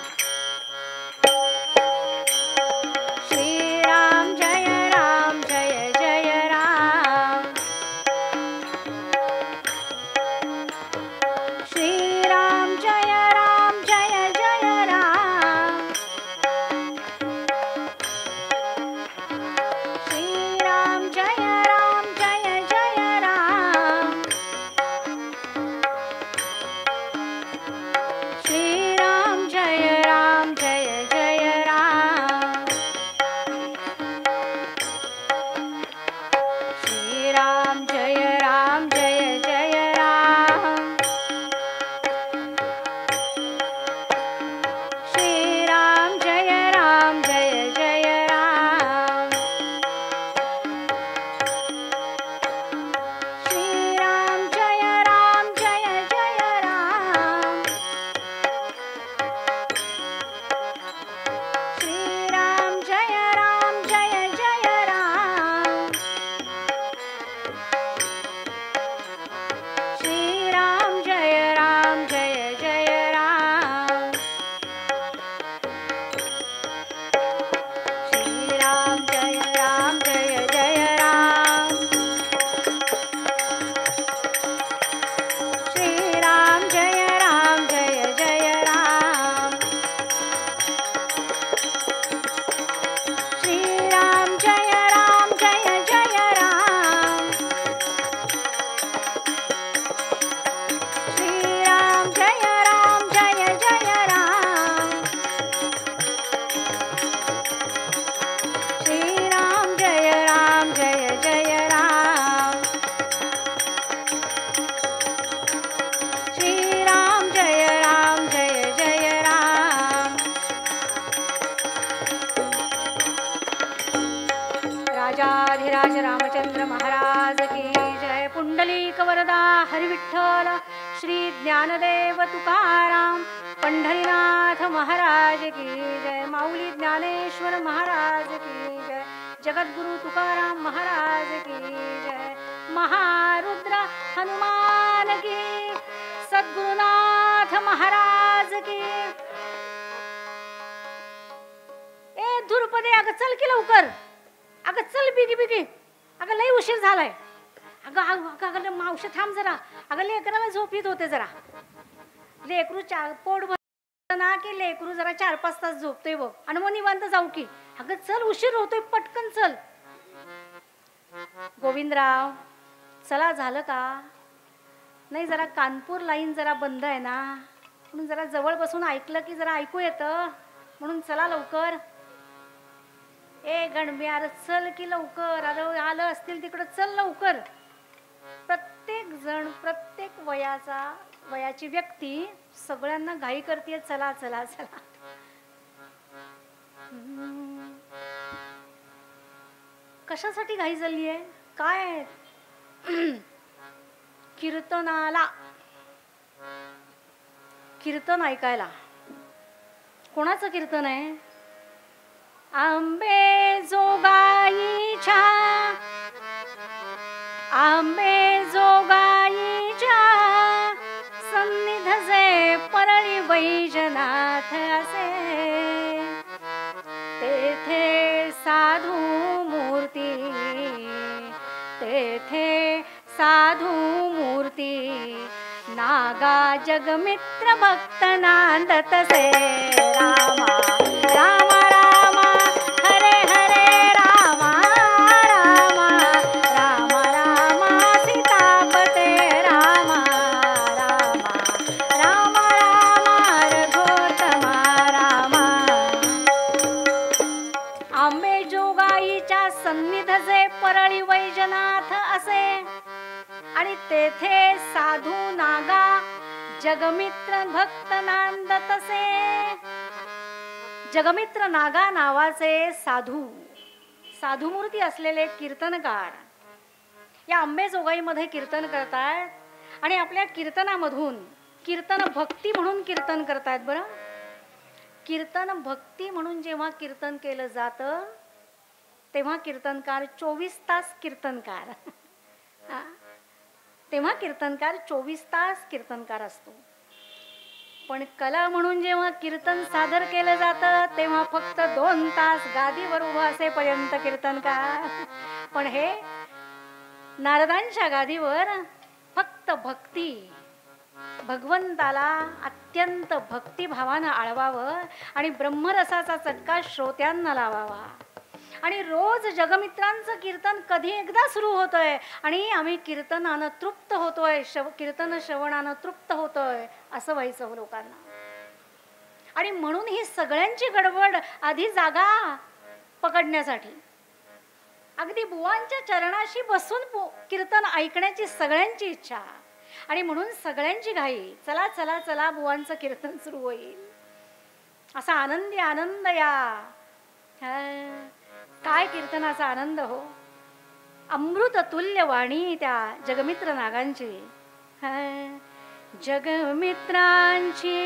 श्रीराम जय राम जय जय राम. श्रीराम जय राम जय जय राम. श्रीराम जय राम जय जय राम. श्रीराम जय राजाधिराज रामचंद्र महाराज की जय. पुंडलिक वरदा हरिविठ्ठल श्री ज्ञानदेव तुकाराम पंढरीनाथ महाराज की जय. माऊली ज्ञानेश्वर महाराज की जय. जगद्गुरु तुकाराम महाराज की जय. महारुद्र हनुमान की. सद्गुरुनाथ महाराज की. ए धुरपदे, अगं चल की लवकर, अगं चल बिगी बिगी, अगं लई उशीर झालाय. अगं अगं अगं मावशी थांब जरा, अगं लेकराला झोप येत होते जरा. लेकरू पोट भर ना की लेकरू जरा 4-5 तास झोपतोय बघ, आणि मग निवांत जाऊ की. अगं चल, उशीर होतोय, पटकन चल. गोविंदराव चला, झालं का नाही? जरा कानपूर लाईन जरा बंद आहे ना, म्हणून जरा जवळ बसून ऐकलं की जरा ऐकू येतं, म्हणून चला लवकर. ए गणब्या, अरे चल की लवकर, अरे आलं असतील तिकडं, चल लवकर. प्रत्येक जण, प्रत्येक वयाची व्यक्ती सगळ्यांना घाई करते, चला चला चला. कशासाठी घाई झाली आहे? काय? कीर्तनाला, कीर्तन ऐकायला. कोणाचं कीर्तन आहे? आंबे जोगाईच्या, आंबे जोगाईच्या सन्निधजे परळी वैजनाथ असे. तेथे साधू मूर्ती, तेथे साधू मूर्ती, नागा जगमित्र भक्त नांदत से. रामा रामा रामा हरे हरे रामा रामा रामा रामा सीतापते रामा रामा रामा रामा रघोत्तमा रामा. आंबे जोगाईच्या सन्निधजे परळी वैजनाथ असे, आणि तेथे साधू नागा जगमित्र भक्त नांदतसे. जगमित्र नागा नावाचे साधूमूर्ती असलेले कीर्तनकार या अंबेजोगाईमध्ये कीर्तन करतात, आणि आपल्या कीर्तनामधून कीर्तन भक्ती म्हणून कीर्तन करतायत. बरं, कीर्तन भक्ती म्हणून जेव्हा कीर्तन केलं जातं तेव्हा कीर्तनकार 24 तास कीर्तनकार, तेव्हा कीर्तनकार 24 तास कीर्तनकार असतो. पण कला म्हणून जेव्हा कीर्तन सादर केलं जातं तेव्हा फक्त 2 तास गादीवर उभं असेपर्यंत कीर्तनकार. पण हे नारदांच्या गादीवर फक्त भक्ती, भगवंताला अत्यंत भक्तिभावानं आळवावं आणि ब्रह्मरसाचा चटका श्रोत्यांना लावावा. आणि रोज जगमित्रांचं कीर्तन कधी एकदा सुरू होतोय आणि आम्ही कीर्तनानं तृप्त होतोय, कीर्तन श्रवणानं तृप्त होतोय, असं व्हायचं हो लोकांना. आणि म्हणून ही सगळ्यांची गडबड आधी जागा पकडण्यासाठी. अगदी बुवांच्या चरणाशी बसून कीर्तन ऐकण्याची सगळ्यांची इच्छा, आणि म्हणून सगळ्यांची घाई, चला चला चला बुवांचं कीर्तन सुरू होईल. असा आनंदी आनंद या. काय कीर्तनाचा आनंद हो. अमृत तुल्य वाणी त्या जगमित्र नागांची. जगमित्रांची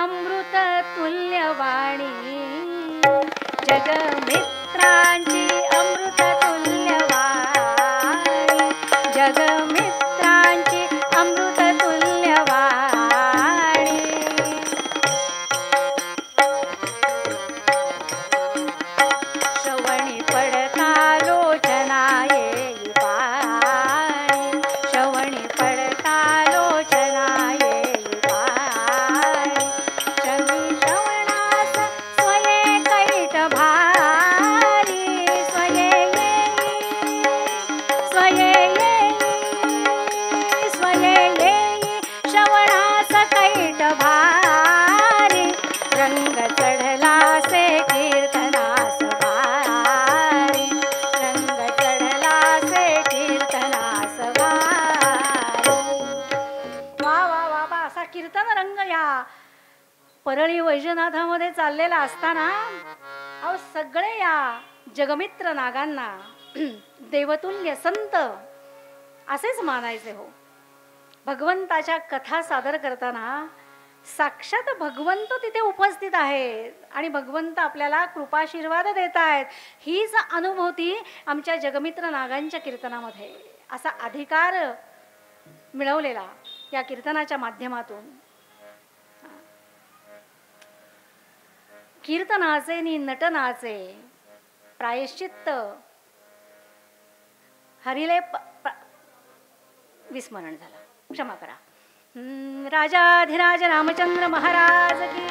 अमृत तुल्य वाणी, जगमित्रांची अमृत तुल्य वाणी, जगमित्रांची अमृत तुल्य वाणी. श्रवणी पडता लोचना येई पाणी, श्रवणी पडता लोचना येई पाणी. श्रवणास स्वये कैट भारी, स्वये येई, स्वये येई, स्वये येई. श्रवणास कैट भारी, रंग चढला से कीर्तनास भारी, रंग चढला से कीर्तनास भारी. वा वा वा वा, असा कीर्तन रंग या परळी वैजनाथामध्ये चाललेला असताना अहो सगळे या जगमित्र नागांना देवतुल्य संत असेच मानायचे हो. भगवंताच्या कथा सादर करताना साक्षात भगवंत तिथे उपस्थित आहे आणि भगवंत आपल्याला कृपाशीर्वाद देत आहेत. हीच अनुभूती आमच्या जगमित्र नागांच्या कीर्तनामध्ये, असा अधिकार मिळवलेला या कीर्तनाच्या माध्यमातून. कीर्तनाचे नि नटनाचे प्रायश्चित्त हरिले विस्मरण झालं, क्षमा करा. राजाधिराज रामचंद्र महाराज की.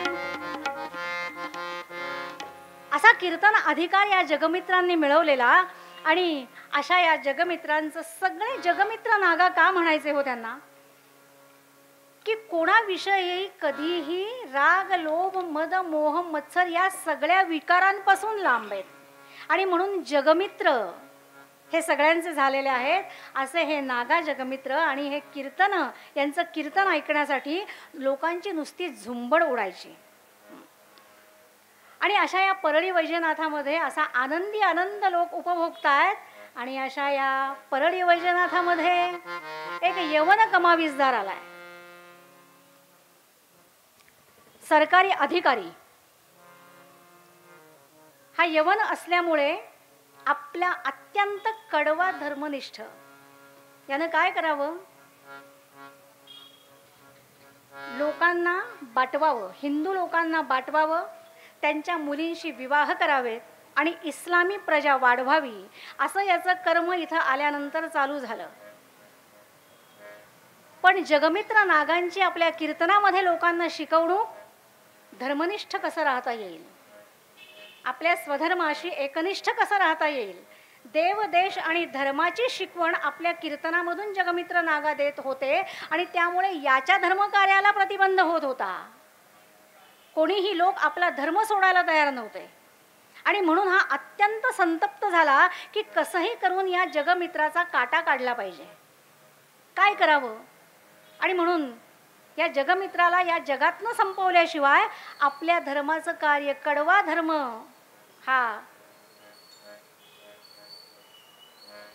असा कीर्तन अधिकार या जगमित्रांनी मिळवलेला. आणि अशा या जगमित्रांचं सगळे जगमित्र नागा का म्हणायचे हो त्यांना, की कोणाविषयी कधीही राग लोभ मद मोह मत्सर या सगळ्या विकारांपासून लांब आहेत. आणि म्हणून जगमित्र हे सगळ्यांचे झालेले आहेत. असे हे नागा जगमित्र आणि हे कीर्तन, यांचं कीर्तन ऐकण्यासाठी लोकांची नुसती झुंबड उडायची. आणि अशा या परळी वैजनाथामध्ये असा आनंदी आनंद लोक उपभोगतायत. आणि अशा या परळी वैजनाथामध्ये एक यवन कमावीसदार आलाय, सरकारी अधिकारी. हा यवन असल्यामुळे आपल्या अत्यंत कडवा धर्मनिष्ठ यानं काय करावं, लोकांना बाटवावं, हिंदू लोकांना बाटवावं, त्यांच्या मुलींशी विवाह करावेत आणि इस्लामी प्रजा वाढवावी, असं याचं कर्म इथं आल्यानंतर चालू झालं. पण जगमित्र नागांची आपल्या कीर्तनामध्ये लोकांना शिकवणूक, धर्मनिष्ठ कसं राहता येईल, आपल्या स्वधर्माशी एकनिष्ठ कसं राहता येईल, देव देश आणि धर्माची शिकवण आपल्या कीर्तनामधून जगमित्र नागा देत होते. आणि त्यामुळे याच्या धर्मकार्याला प्रतिबंध होत होता. कोणीही लोक आपला धर्म सोडायला तयार नव्हते. आणि म्हणून हा अत्यंत संतप्त झाला की कसंही करून या जगमित्राचा काटा काढला पाहिजे, काय करावं. आणि म्हणून या जगमित्राला या जगातनं संपवल्याशिवाय आपल्या धर्माचं कार्य, कडवा धर्म हा,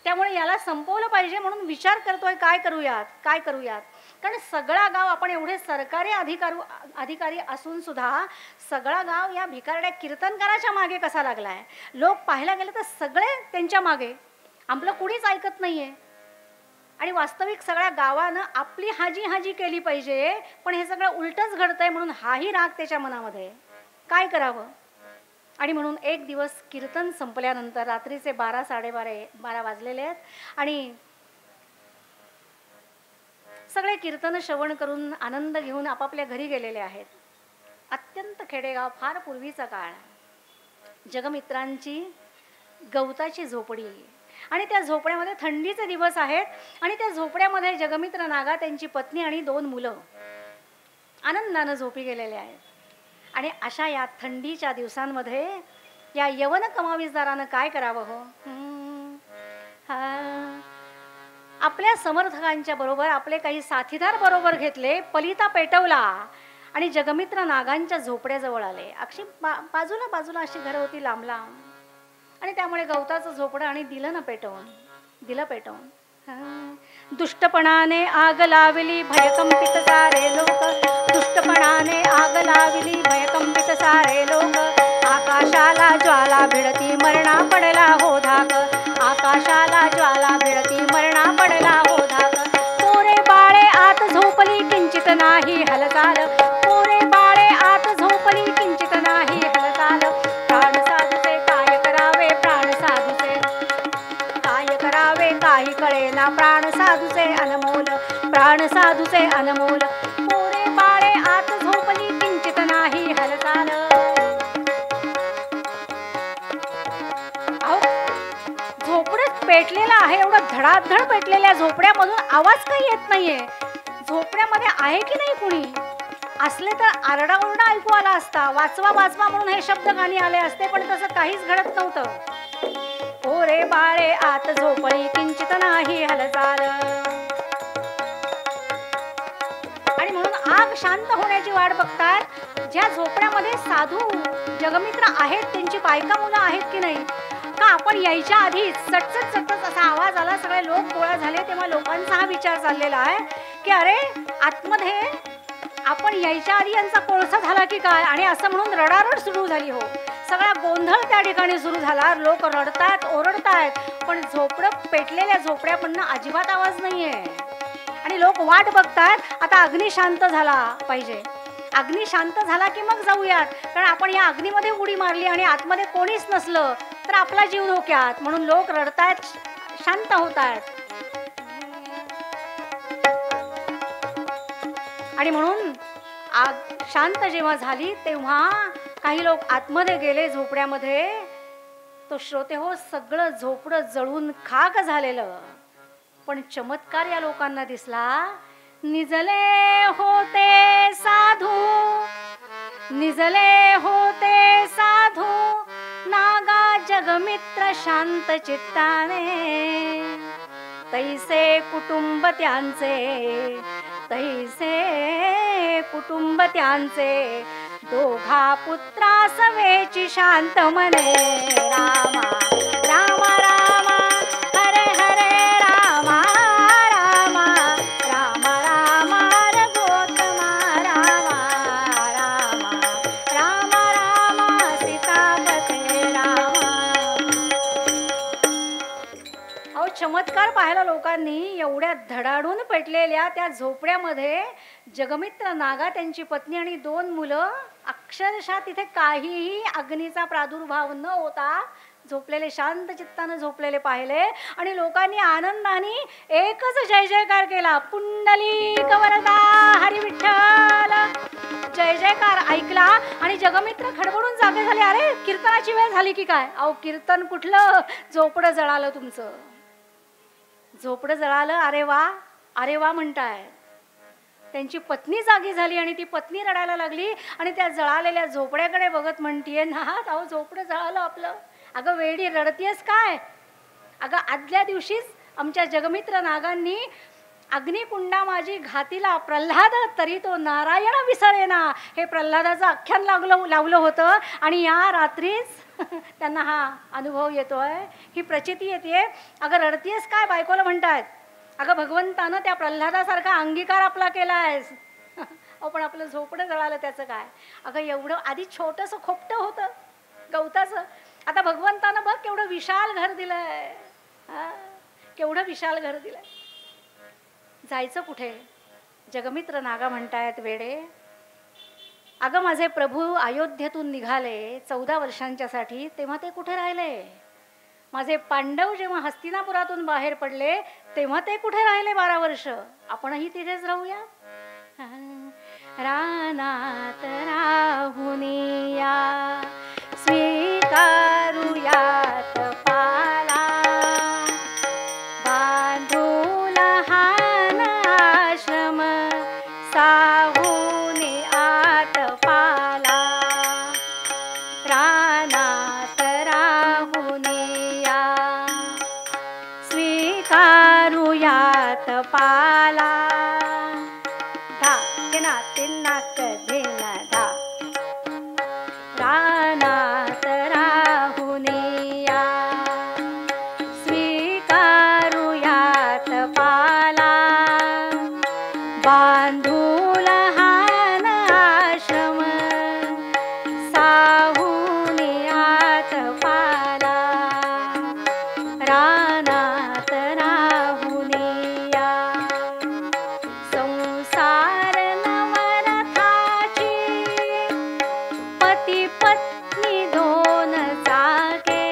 त्यामुळे याला संपवलं पाहिजे. म्हणून विचार करतोय काय करूयात, काय करूयात. कारण सगळा गाव, आपण एवढे सरकारी अधिकारी असून सुद्धा सगळा गाव या भिकारड्या कीर्तनकाराच्या मागे कसा लागलाय. लोक पाहायला गेले तर सगळे त्यांच्या मागे, आपलं कुणीच ऐकत नाहीये. आणि वास्तविक सगळ्या गावानं आपली हाजी हाजी केली पाहिजे, पण हे सगळं उलटच घडतंय. म्हणून हाही राग त्याच्या मनामध्ये, काय करावं. आणि म्हणून एक दिवस कीर्तन संपल्यानंतर रात्रीचे 12-12:30 वाजलेले आहेत आणि सगळे कीर्तन श्रवण करून आनंद घेऊन आपापल्या घरी गेलेले आहेत. अत्यंत खेडेगाव, फार पूर्वीचा काळ, जगमित्रांची गवताची झोपडी आणि त्या झोपड्यामध्ये थंडीचे दिवस आहेत. आणि त्या झोपड्यामध्ये जगमित्र नागा, त्यांची पत्नी आणि 2 मुलं आनंदानं झोपी गेलेले आहेत. आणि अशा या थंडीच्या दिवसांमध्ये या यवन कमावीसदारानं काय करावं हो. आपल्या समर्थकांच्या बरोबर आपले काही साथीदार बरोबर घेतले, पलिता पेटवला आणि जगमित्र नागांच्या झोपड्याजवळ आले. अक्षी बाजूला बाजूला अशी घरं होती लांब लांब. आणि त्यामुळे गवताचं झोपडं आणि दिलं पेटवून. दुष्टपणाने आग लावली भयकंपित सारे लोक, दुष्टपणाने आग लावली भयकंपित सारे लोक. आकाशाला ज्वाला भिडती मरणा पडला हो धाक, आकाशाला ज्वाला भिडती मरणा पडला हो धाक. पोरे बाळे आत झोपली किंचित नाही हालचाल, पोरे बाळे आत झोपली किंचित नाही हालचाल. प्राण साधूचे काय करावे, प्राण साधूचे काय करावे, काही कळेना. प्राण साधूचे अनमोल, प्राण साधूचे अनमोल. पोरे बाळे आत झोपली किंचित नाही हालचाल. झोपडं पेटलेलं आहे, एवढं धडाधड पेटलेल्या झोपड्यामधून आवाज काही येत नाहीये. झोपड्यामध्ये आहे की नाही कुणी, असले तर आरडाओरडा ऐकू आला असता, वाचवा वाचवा म्हणून हे शब्द गाणी आले असते. पण तसं काहीच घडत नव्हतं. पोरे बाळे आत झोपली किंचित नाही हालचाल. आणि म्हणून आग शांत होण्याची वाट बघतात. ज्या झोपड्यामध्ये साधू जगमित्र आहेत, त्यांची बायका मुलं आहेत की नाही, का आपण यायच्या आधी चटचट चटचट असा आवाज आला, सगळे लोक गोळा झाले, तेव्हा लोकांचा हा विचार चाललेला आहे की अरे आतमध्ये आपण यायच्या आधी यांचा कोळसा झाला की काय, आणि असं म्हणून रडारड सुरू झाली. हो, सगळा गोंधळ त्या ठिकाणी सुरू झाला. लोक रडतायत, ओरडतायत, पण झोपडं पेटलेल्या झोपड्यापडनं अजिबात आवाज नाहीये. आणि लोक वाट बघतायत आता अग्नी शांत झाला पाहिजे. अग्नी शांत झाला की मग जाऊयात, कारण आपण या अग्नीमध्ये उडी मारली आणि आतमध्ये कोणीच नसलं तर आपला जीव धोक्यात. म्हणून लोक रडतायत, शांत होत आहेत. आणि म्हणून आग शांत जेव्हा झाली तेव्हा काही लोक आतमध्ये गेले झोपड्यामध्ये. तो श्रोते हो, सगळं झोपडं जळून खाक झालेलं. पण चमत्कार या लोकांना दिसला. निजले होते साधू, निजले होते साधू, नागा जगमित्र शांत चित्ताने. तैसे कुटुंब त्यांचे, तैसे कुटुंब त्यांचे, दोघा पुत्रास वेची शांत मने. रामा रामा रामा हरे हरे रामा रामा रामा रामा रघुत्तमा रामा रामा रामा रामा सीतापते रामा. अहो, चमत्कार पाहायला लोकांनी एवढ्या धडाडून पेटलेल्या त्या झोपड्यामध्ये जगमित्र नागा, त्यांची पत्नी आणि 2 मुलं अक्षरशः तिथे काहीही अग्नीचा प्रादुर्भाव न होता झोपलेले, शांत चित्तानं झोपलेले पाहिले. आणि लोकांनी आनंदाने एकच जय जयकार केला. पुंडलिक वरदा हरी विठ्ठल, जय जयकार ऐकला. आणि जगमित्र खडबडून जागे झाले. अरे कीर्तनाची वेळ झाली की काय? अहो, कीर्तन कुठलं, झोपडं जळालं तुमचं, झोपडं जळालं. अरे वा, अरे वा म्हणताय. त्यांची पत्नी जागी झाली आणि ती पत्नी रडायला लागली आणि त्या जळालेल्या झोपड्याकडे बघत म्हणतीये, ना अहो झोपडं जळालं आपलं. अगं वेडी, रडतीयस काय? अगं आदल्या दिवशीच आमच्या जगमित्र नागांनी अग्निकुंडा माझी घातीला प्रल्हाद तरी तो नारायण विसरेना हे प्रल्हादाचं आख्यान लावलं होतं. आणि या रात्रीच त्यांना हा अनुभव येतोय, ही प्रचिती येते. अगं रडतीयस काय? बायकोला म्हणतायत. अगं भगवंतानं त्या प्रल्हादासारखा अंगीकार आपला केलाय. अहो पण आपलं झोपडं जळालं, त्याचं काय? अगं एवढं आधी छोटंसं खोपटं होतं गवताचं, आता भगवंतानं बघ केवढं विशाल घर दिलंय. केवढं विशाल घर दिलंय. जायचं कुठे? जगमित्र नागा म्हणतायत, वेडे, अगं माझे प्रभू अयोध्येतून निघाले 14 वर्षांच्यासाठी, तेव्हा ते कुठे राहिले? माझे पांडव जेव्हा हस्तिनापुरातून बाहेर पडले तेव्हा ते कुठे राहिले 12 वर्ष? आपणही तिथेच राहूया. रानात राहुनिया स्वीकारुयात पाला, बांधू लहान आश्रम साहुनी आत पाला. रानात राहुनिया स्वीकारुयात पाला. धा तेना तेना कधेना धा. रानात राहुनिया स्वीकारुयात पाला, बांधू लहान आश्रम साहुनी आत पाला. रानात राहुनिया संसार नवरथाची, पती पत्नी 2 चाके,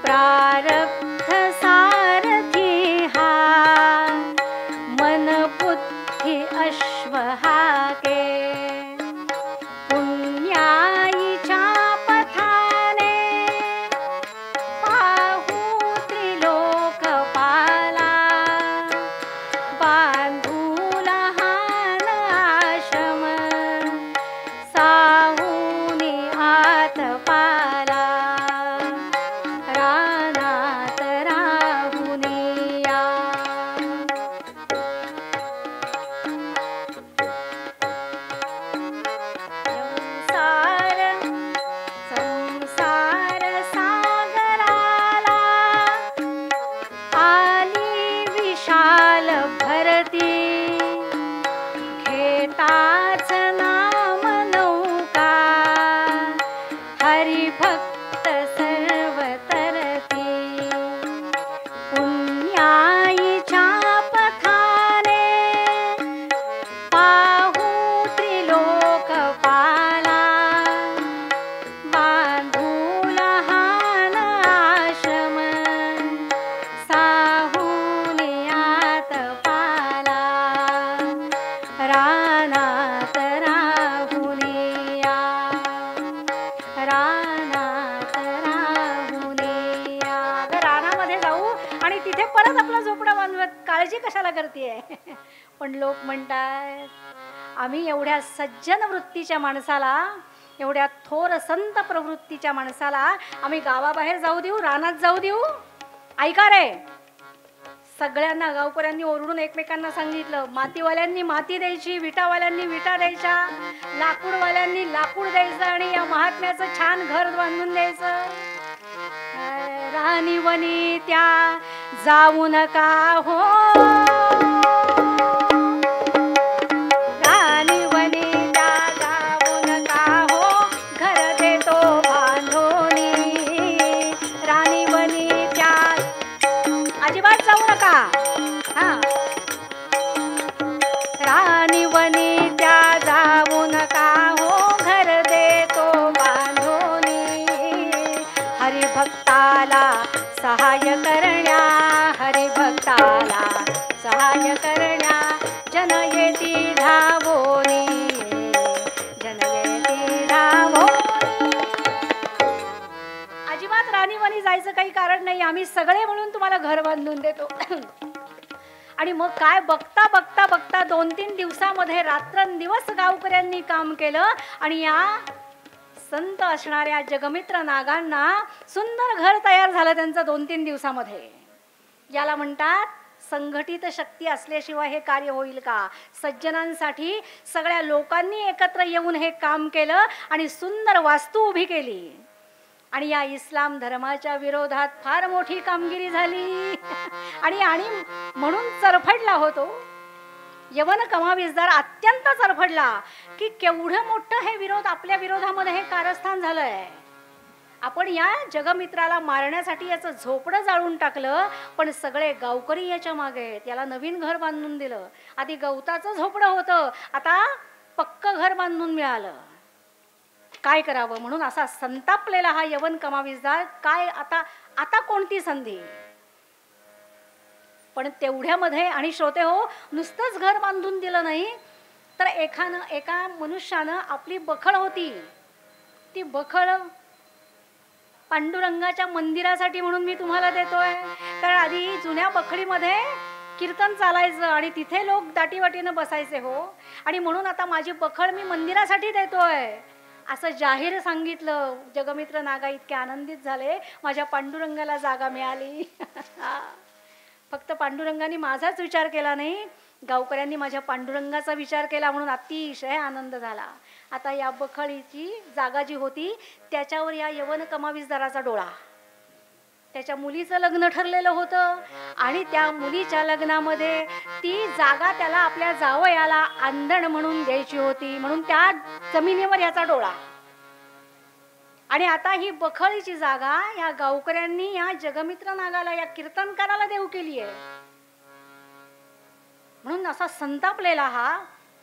प्रारब्ध सारथी हा, मन बुद्धी अश्व हाके. पुण्याईच्या पथाने पाहू त्रिलोक पाला, बांधू लहान आश्रम साहुनी आत पाला. रानात राहुनिया संसार संसार सागर भक्त सर्व तरती पुण्याईच्या पथाने पाहू त्रिलोक पाला बांधू लहान आश्रम साहुनियात पाला रानात राहुनिया रानात राहुनिया. अगं रानामध्ये जाऊ आणि तिथे परत आपला झोपडा बांधूयात, काळजी कशाला करतेय? पण लोक म्हणतात आम्ही एवढ्या सज्जन वृत्तीच्या माणसाला, एवढ्या थोर संत प्रवृत्तीच्या माणसाला आम्ही गावाबाहेर जाऊ देऊ, रानात जाऊ देऊ? ऐका रे, सगळ्यांना गावकऱ्यांनी ओरडून एकमेकांना सांगितलं, मातीवाल्यांनी माती द्यायची, विटावाल्यांनी विटा द्यायच्या, लाकूडवाल्यांनी लाकूड द्यायचं आणि या महात्म्याचं छान घर बांधून द्यायचं. राणी वनी त्या जाऊ नका हो, राणी वनी त्या जाऊ नका हो, घर देतो बांधोनी. राणी वनी त्या अजिबात जाऊ नका. हा, राणी वनी त्या जाऊ नका हो, घर देतो बांधोनी. हरिभक्ताला सहाय्य करण्या, हरिभक्ताला सहाय्य करण्या, जन येती धावोनी, जन येती धावोनी. अजिबात राणीवाणी जायचं काही कारण नाही, आम्ही सगळे म्हणून तुम्हाला घर बांधून देतो. आणि मग काय, बघता बघता बघता 2-3 दिवसामध्ये रात्रंदिवस गावकऱ्यांनी काम केलं आणि या संत असणाऱ्या जगमित्र नागांना सुंदर घर तयार झालं त्यांचं 2-3 दिवसामध्ये. याला म्हणतात संघटित शक्ती असल्याशिवाय हे कार्य होईल का? सज्जनांसाठी सगळ्या लोकांनी एकत्र येऊन हे काम केलं आणि सुंदर वास्तू उभी केली. आणि या इस्लाम धर्माच्या विरोधात फार मोठी कामगिरी झाली. आणि आणि म्हणून चरफडला होतो यवन कमाविजदार, अत्यंत चरफडला की केवढं मोठं हे विरोध, आपल्या विरोधामध्ये हे कारस्थान झालंय. आपण या जगमित्राला मारण्यासाठी याचं झोपडं जाळून टाकलं, पण सगळे गावकरी याच्या मागे आहेत. याला नवीन घर बांधून दिलं. आधी गवताचं झोपडं होतं, आता पक्क घर बांधून मिळालं. काय करावं म्हणून असा संतापलेला हा यवन कमाविजदार. काय आता, आता कोणती संधी? पण तेवढ्यामध्ये, आणि श्रोते हो, नुसतंच घर बांधून दिलं नाही तर एका मनुष्यानं आपली बखळ होती, ती बखळ पांडुरंगाच्या मंदिरासाठी म्हणून मी तुम्हाला देतोय. कारण आधी जुन्या बखळीमध्ये कीर्तन चालायचं आणि तिथे लोक दाटीवाटीनं बसायचे हो. आणि म्हणून आता माझी बखळ मी मंदिरासाठी देतोय असं जाहीर सांगितलं. जगमित्र नागा इतके आनंदित झाले, माझ्या पांडुरंगाला जागा मिळाली. फक्त पांडुरंगाने माझाच विचार केला नाही, गावकऱ्यांनी माझ्या पांडुरंगाचा विचार केला म्हणून अतिशय आनंद झाला. आता या बखळीची जागा जी होती त्याच्यावर या यवन कमाविजदाराचा डोळा. त्याच्या मुलीचं लग्न ठरलेलं होतं आणि त्या मुलीच्या लग्नामध्ये ती जागा त्याला आपल्या जावयाला आंधण म्हणून द्यायची होती, म्हणून त्या जमिनीवर याचा डोळा. आणि आता ही बखळीची जागा या गावकऱ्यांनी या जगमित्र नागाला, या कीर्तनकाराला देऊ केली आहे. म्हणून असा संतापलेला हा,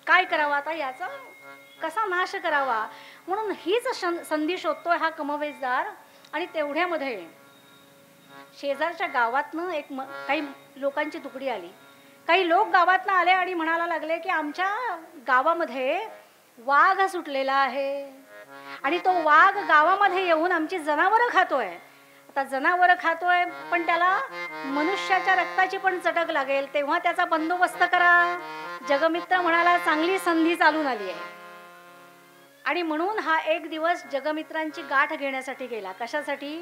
काय करावा आता, याचा कसा नाश करावा म्हणून हीच संधी शोधतोय हा कमवेजदार. आणि तेवढ्यामध्ये शेजारच्या गावातनं काही लोकांची तुकडी आली. काही लोक गावातनं आले आणि म्हणायला लागले की आमच्या गावामध्ये वाघ सुटलेला आहे आणि तो वाघ गावामध्ये येऊन आमची जनावरं खातोय. आता जनावरं खातोय पण त्याला मनुष्याच्या रक्ताची पण चटक लागेल, तेव्हा त्याचा बंदोबस्त करा. जगमित्र म्हणाला चांगली संधी चालून आली आहे. आणि म्हणून हा एक दिवस जगमित्रांची गाठ घेण्यासाठी गेला. कशासाठी?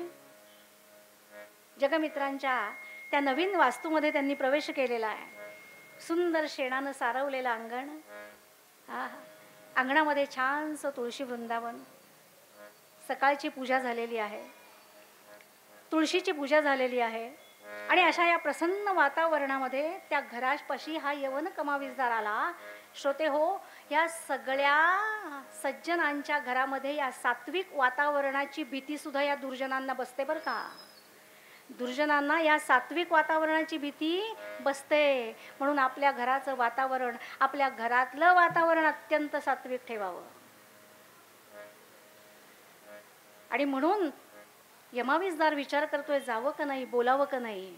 जगमित्रांच्या त्या नवीन वास्तूमध्ये त्यांनी प्रवेश केलेला आहे. सुंदर शेणानं सारवलेलं अंगण, अंगणामध्ये छानसं तुळशी वृंदावन. सकाळची पूजा झालेली आहे, तुळशीची पूजा झालेली आहे. आणि अशा या प्रसन्न वातावरणामध्ये त्या घरापाशी हा यवन कमावीसदार आला. श्रोते हो, या सगळ्या सज्जनांच्या घरामध्ये या सात्विक वातावरणाची भीती सुद्धा या दुर्जनांना बसते बरं का. दुर्जनांना या सात्विक वातावरणाची भीती बसते. म्हणून आपल्या घराचं वातावरण, आपल्या घरातलं वातावरण अत्यंत सात्विक ठेवावं. आणि म्हणून यमावीसदार विचार करतोय जावं का नाही, बोलावं का नाही.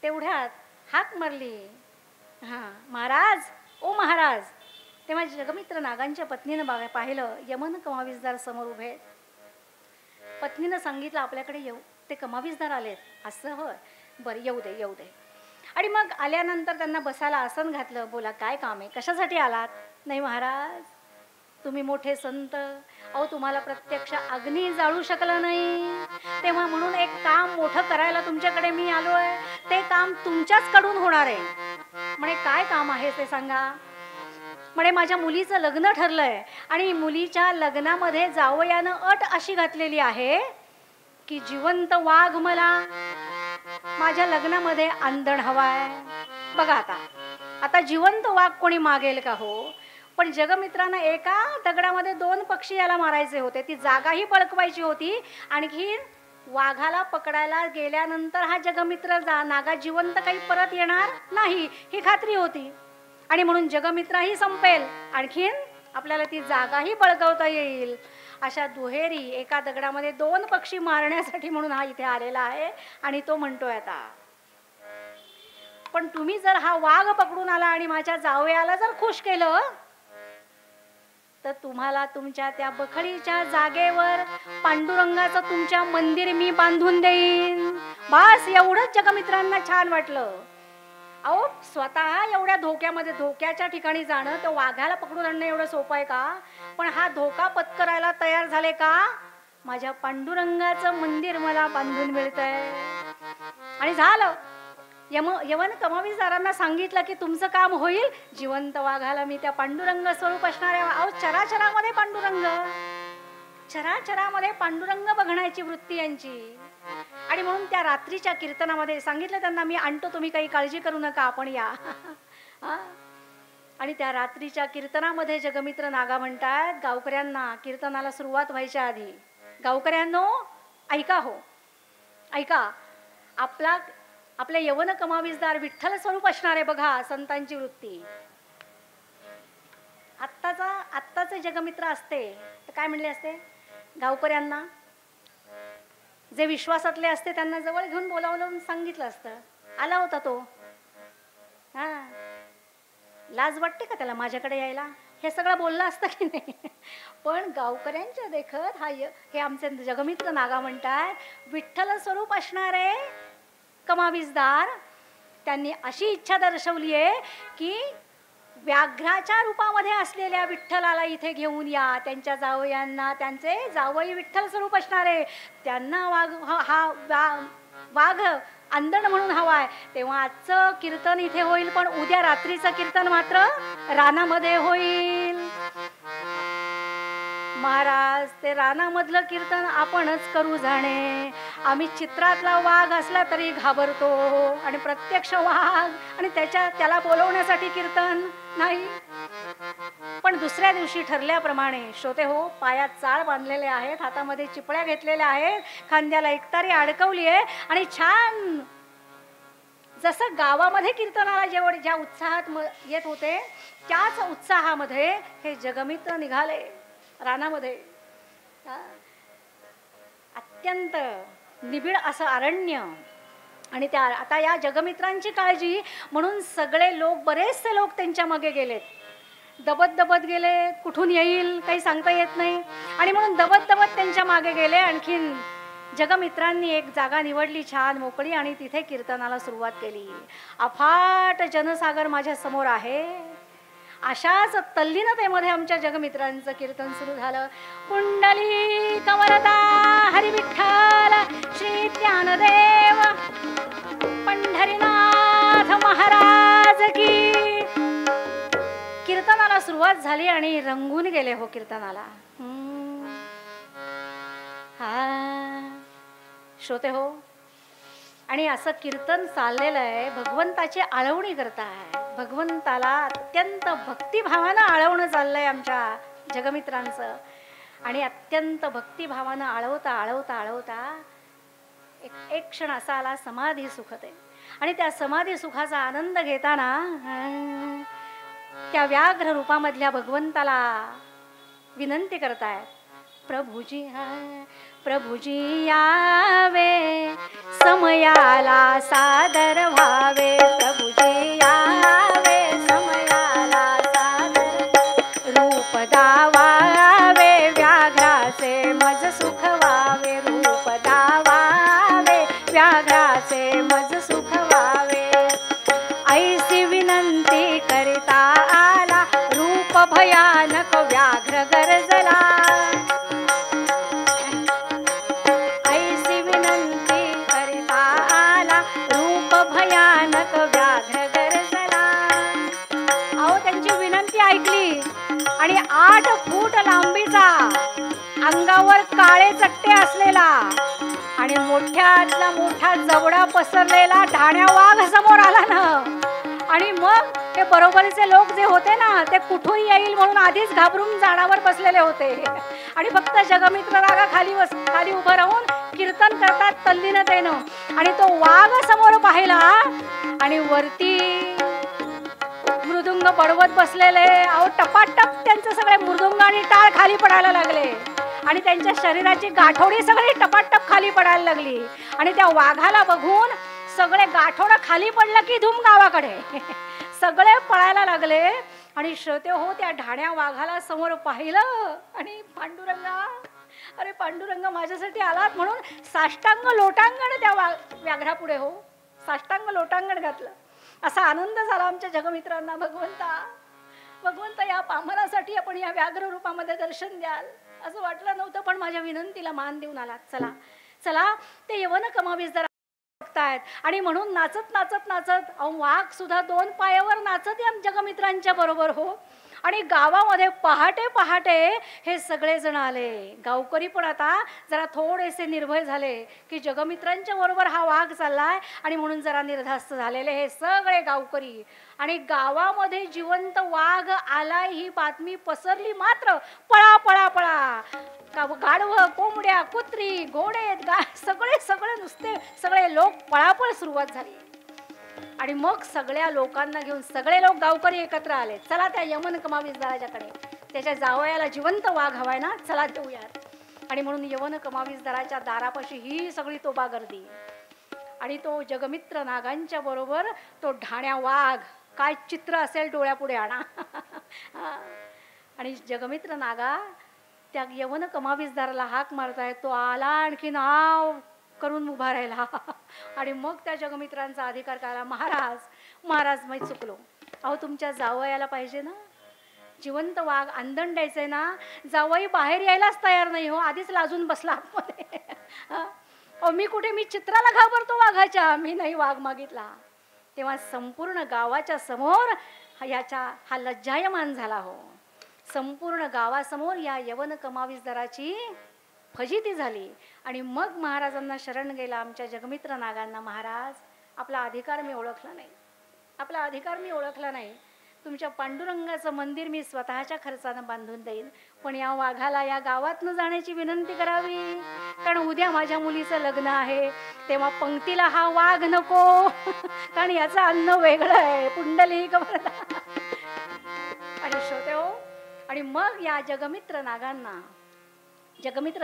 तेवढ्यात हाक मारली, महाराज, ओ महाराज. तेव्हा जगमित्र नागांच्या पत्नीनं पाहिलं यमन कमावीसदार समोर उभे. पत्नीनं सांगितलं आपल्याकडे येऊ, ते कमावीसदार आलेत. असं होय, बरं येऊ दे येऊ दे. आणि मग आल्यानंतर त्यांना बसायला आसन घातलं. बोला काय काम आहे, कशासाठी आलात. नाही महाराज, तुम्ही मोठे संत, अहो तुम्हाला प्रत्यक्ष अग्नी जाळू शकला नाही, तेव्हा म्हणून एक काम मोठं करायला तुमच्याकडे मी आलोय. ते काम तुमच्याच कडून होणार आहे. म्हणे काय काम आहे ते सांगा. म्हणे माझ्या मुलीचं लग्न ठरलंय आणि मुलीच्या लग्नामध्ये जावयानं अट अशी घातलेली आहे की जिवंत वाघ मला माझ्या लग्नामध्ये आंदण हवाय. बघा आता आता जिवंत वाघ कोणी मागेल का हो. पण जगमित्रांना एका दगडामध्ये 2 पक्षी याला मारायचे होते. ती जागाही बळकवायची होती. आणखी वाघाला पकडायला गेल्यानंतर हा जगमित्र नागा जिवंत काही परत येणार नाही ही खात्री होती. आणि म्हणून जगमित्राही संपेल, आणखीन आपल्याला ती जागाही बळकवता येईल. अशा दुहेरी एका दगडामध्ये 2 पक्षी मारण्यासाठी म्हणून हा इथे आलेला आहे. आणि तो म्हणतोय आता, पण तुम्ही जर हा वाघ पकडून आला आणि माझ्या जावयाला जर खुश केलं तर तुम्हाला तुमच्या त्या बखळीच्या जागेवर पांडुरंगाचं तुमच्या मंदिर मी बांधून देईन. बस एवढंच जगमित्रांना छान वाटलं. अहो स्वतः एवढ्या धोक्यामध्ये, धोक्याच्या ठिकाणी जाणं, तर वाघाला पकडून आणणं एवढं सोपं आहे का. पण हा धोका पत्करायला तयार झाले का. माझ्या पांडुरंगाचं मंदिर मला बांधून मिळतंय. आणि झालं. यवन कमावीसदारांना सांगितलं की तुमचं काम होईल. जिवंत वाघाला मी त्या पांडुरंग स्वरूप असणाऱ्या, अहो चराचरामध्ये पांडुरंग, चराचरामध्ये पांडुरंग बघण्याची वृत्ती यांची. आणि म्हणून त्या रात्रीच्या कीर्तनामध्ये सांगितलं त्यांना, मी आणतो, तुम्ही काही काळजी करू नका, आपण या. आणि त्या रात्रीच्या कीर्तनामध्ये जगमित्र नागा म्हणतात गावकऱ्यांना, कीर्तनाला सुरुवात व्हायच्या आधी, गावकऱ्यांनो ऐका हो, ऐका. आपल्या यवन कमावीसदार विठ्ठल स्वरूप असणारे बघा संतांची वृत्ती. आत्ताचे जगमित्र असते तर काय म्हणले असते, गावकऱ्यांना जे विश्वासातले असते त्यांना जवळ घेऊन बोलावलं, सांगितलं असतं. आला होता तो, लाज वाटते का त्याला माझ्याकडे यायला, हे सगळं बोललं असतं की नाही. पण गावकऱ्यांच्या देखत हे आमचे जगमित्र नागा म्हणतात विठ्ठल स्वरूप असणारे कमावीसदार, त्यांनी अशी इच्छा दर्शवली आहे की व्याघ्राच्या रूपामध्ये असलेल्या विठ्ठलाला इथे घेऊन या. त्यांच्या जावयांना, त्यांचे जावई विठ्ठल स्वरूप असणारे, त्यांना वाघ आंदण म्हणून हवाय. तेव्हा आजचं कीर्तन इथे होईल, पण उद्या रात्रीचं कीर्तन मात्र रानामध्ये होईल. महाराज, ते रानामधलं कीर्तन आपणच करू जाणे. आम्ही चित्रातला वाघ असला तरी घाबरतो आणि प्रत्यक्ष वाघ आणि त्याला बोलवण्यासाठी कीर्तन नाही. पण दुसऱ्या दिवशी ठरल्याप्रमाणे श्रोते हो, पायात चाळ बांधलेले आहेत, हातामध्ये चिपळ्या घेतलेल्या आहेत, खांद्याला एकतारी अडकवली आहे आणि छान जसं गावामध्ये कीर्तनाला ज्या उत्साहात येत होते त्याच उत्साहामध्ये हे जगमित्र निघाले रानामध्ये. अत्यंत निबिड असं अरण्य. आणि आता या जगमित्रांची काळजी म्हणून सगळे लोक, बरेचसे लोक त्यांच्या मागे गेलेत. दबत गेले, कुठून येईल काही सांगता येत नाही. आणि म्हणून दबत त्यांच्या मागे गेले. आणखीन जगमित्रांनी एक जागा निवडली छान मोकळी आणि तिथे कीर्तनाला सुरुवात केली. अफाट जनसागर माझ्या समोर आहे. अशाच तल्लीनतेमध्ये आमच्या जगमित्रांचं कीर्तन सुरू झालं. कुंडली कमलता हरी विठ्ठल श्री ज्ञानदेव पंढरीनाथ महाराज की. कीर्तनाला सुरुवात झाली आणि रंगून गेले हो कीर्तनाला. श्रोते हो, आणि असं कीर्तन चाललेलं आहे, भगवंताची आळवणी करताय, भगवंताला अत्यंत भक्तिभावानं आळवणं चाललंय आमच्या जगमित्रांचं. आणि अत्यंत भक्तिभावानं आळवता आळवता आळवता एक क्षण असा आला समाधी सुखते. आणि त्या समाधी सुखाचा आनंद घेताना त्या व्याघ्र रूपामधल्या भगवंताला विनंती करतायत, प्रभुजी प्रभुजी यावे, समयाला सादर व्हावे, प्रभुजी यावे, समयाला सादर, रूप दावावे, व्याघ्राचे मज सुख व्हावे, रूप दावावे, व्याघ्राचे मज सुख व्हावे, ऐसी विनंती करिता आला, रूप भयानक व्याघ्र गरजला, ऐसी विनंती करिता आला, रूप भयानक व्याघ्र गरजला. अहो त्यांची विनंती ऐकली आणि 8 फूट लांबीचा, अंगावर काळे चट्टे असलेला आणि मोठ्यातला मोठा जबडा पसरलेला ढाण्या वाघ समोर आला ना. आणि मग हे बरोबरचे लोक जे होते ना, ते कुठून येईल म्हणून आधीच घाबरून झाडावर बसलेले होते आणि फक्त जगमित्र नागा खाली उभं राहून कीर्तन करतात तल्लीनतेनं. आणि तो वाघ समोर पाहिला आणि वरती मृदुंग बडवत बसलेले, अहो टपाटप त्यांचे सगळे मृदुंग आणि टाळ खाली पडायला लागले आणि त्यांच्या शरीराची गाठोडी सगळी टपाटप खाली पडायला लागली. आणि त्या वाघाला बघून सगळे गाठोडं खाली पडलं की धूम गावाकडे सगळे पळायला लागले. आणि श्रोते हो, त्या ढाण्या वाघाला समोर पाहिलं आणि पांडुरंगा, अरे पांडुरंग माझ्यासाठी आलात म्हणून साष्टांग लोटांगण त्या व्याघ्रापुढे हो साष्टांग लोटांगण घातलं. असा आनंद झाला आमच्या जगमित्रांना. भगवंता या पामरासाठी आपण या व्याघ्र रूपामध्ये दर्शन द्याल असं वाटलं नव्हतं, पण माझ्या विनंतीला मान देऊन आलात. चला चला, ते यवन कमावीस जरा बघतायत. आणि म्हणून नाचत नाचत नाचत वाघ सुद्धा 2 पायावर नाचत या जगमित्रांच्या बरोबर हो. आणि गावामध्ये पहाटे पहाटे हे सगळे जण आले. गावकरी पण आता जरा थोडेसे निर्भय झाले की जगमित्रांच्या बरोबर हा वाघ चाललाय आणि म्हणून जरा निर्धास्त झालेले हे सगळे गावकरी. आणि गावामध्ये जिवंत वाघ आलाय ही बातमी पसरली मात्र पळा पळा पळा, गाढवं, कोंबड्या, कुत्री, घोडे, सगळे नुसते सगळे लोक पळापळ सुरुवात झाली. आणि मग सगळ्या लोकांना घेऊन सगळे लोक गावकरी एकत्र आले. चला त्या यमन कमावीसदाराच्याकडे, त्याच्या जावयाला जिवंत वाघ हवाय ना, चला देऊयात. आणि म्हणून यवन कमावीसदाराच्या दारापाशी ही सगळी तोबा गर्दी. आणि तो जगमित्र नागांच्या बरोबर तो ढाण्या वाघ, काय चित्र असेल डोळ्यापुढे आणा. आणि जगमित्र नागा त्या यवन कमावीसदाराला हाक मारताय, तो आला आणखी नाव करून उभा राहिला. आणि मग त्या जगमित्रांचा अधिकार काढला, महाराज मी चुकलो. अहो तुमच्या जावयाला पाहिजे ना, जिवंत वाघ आंदण द्यायचंय ना, जावई बाहेर यायलाच तयार नाही हो, आधीच लाजून बसला आतमध्ये. अहो मी कुठे, मी चित्राला घाबरतो वाघाच्या, मी नाही वाघ मागितला. तेव्हा संपूर्ण गावाच्या समोर हा लज्जायमान झाला हो. संपूर्ण गावासमोर या यवन कमावीसदाराची फजिती झाली. आणि मग महाराजांना शरण गेला आमच्या जगमित्र नागांना, महाराज आपला अधिकार मी ओळखला नाही. तुमच्या पांडुरंगाचं मंदिर मी स्वतःच्या खर्चानं बांधून देईन, पण या वाघाला या गावातनं जाण्याची विनंती करावी, कारण उद्या माझ्या मुलीचं लग्न आहे. तेव्हा पंक्तीला हा वाघ नको, कारण याचं अन्न वेगळं आहे. पुंडलिक वरदा. आणि श्रोते हो, आणि मग या जगमित्र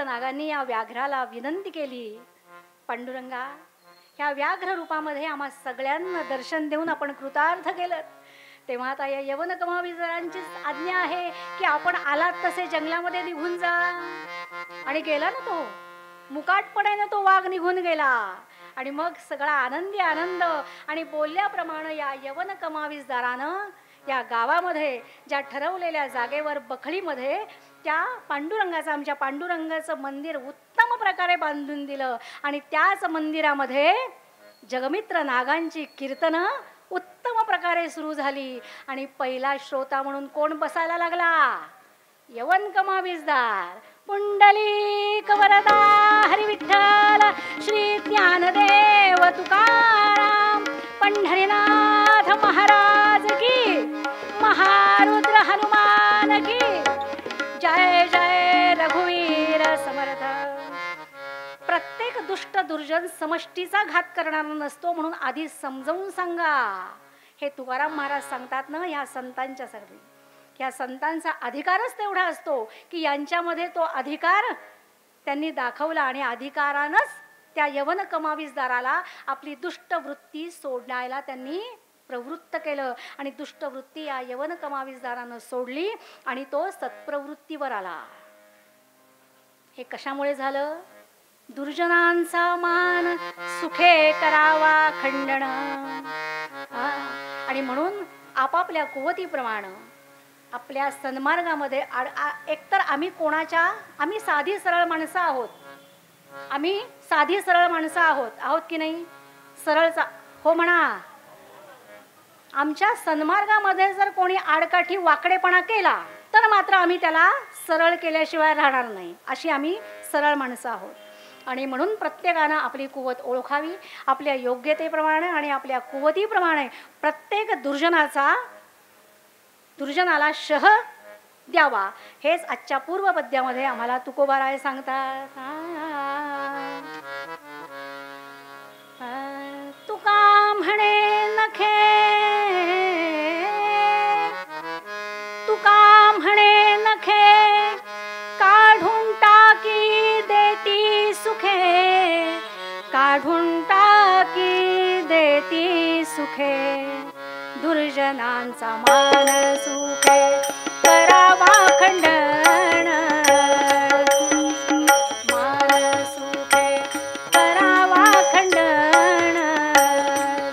नागांनी या व्याघ्राला विनंती केली, पांडुरंगा ह्या व्याघ्र रूपामध्ये आम्हा सगळ्यांना दर्शन देऊन आपण कृतार्थ केलं. तेव्हा आता या यवन कमावीसदारांची आज्ञा आहे की आपण आलात तसे जंगलामध्ये निघून जा. आणि गेला ना तो, मुकाटपणाने तो वाघ निघून गेला. आणि मग सगळा आनंदी आनंद. आणि बोलल्याप्रमाणे या यवन कमावीसदारानं या गावामध्ये ज्या ठरवलेल्या जागेवर बखळीमध्ये त्या पांडुरंगाचं, आमच्या पांडुरंगाचं मंदिर उत्तम प्रकारे बांधून दिलं. आणि त्याच मंदिरामध्ये जगमित्र नागांची कीर्तनं उत्तम प्रकारे सुरू झाली. आणि पहिला श्रोता म्हणून कोण बसायला लागला? यवन कमावीसदार. पुंडलिक वरदा हरी विठ्ठल श्री ज्ञानदेव तुका दुष्ट दुर्जन समष्टीचा घात करणारा नसतो, म्हणून आधी समजावून सांगा. हे तुकाराम महाराज सांगतात ना ह्या संतांच्या साठी. ह्या संतांचा अधिकारच तेवढा असतो की यांच्यामध्ये तो अधिकार त्यांनी दाखवला आणि अधिकारानंच त्या यवन कमावीसदाराला आपली दुष्ट वृत्ती सोडायला त्यांनी प्रवृत्त केलं. आणि दुष्ट वृत्ती या यवन कमावीसदारानं सोडली आणि तो सत्प्रवृत्तीवर आला. हे कशामुळे झालं? दुर्जनांचा मान सुखे करावा खंडन. आणि म्हणून आपापल्या कुवतीप्रमाणे आपल्या सन्मार्गामध्ये एकतर आम्ही साधी सरळ माणसं आहोत. आम्ही साधी सरळ माणसं आहोत की नाही? सरळचा हो म्हणा. आमच्या सन्मार्गामध्ये जर कोणी आडकाठी वाकडेपणा केला तर मात्र आम्ही त्याला सरळ केल्याशिवाय राहणार नाही. अशी आम्ही सरळ माणसं आहोत. आणि म्हणून प्रत्येकानं आपली कुवत ओळखावी. आपल्या योग्यतेप्रमाणे आणि आपल्या कुवतीप्रमाणे प्रत्येक दुर्जनाला शह द्यावा. हेच आजच्या पूर्व पद्यामध्ये आम्हाला तुकोबाराय सांगतात. तुका म्हणे नखे, तुका म्हणे नखे काढून टाकी देती सुखे, काढून टाकी देती सुखे. दुर्जनांचा मान सुखे करावा खंडन, मान सुखे करावा खंडन.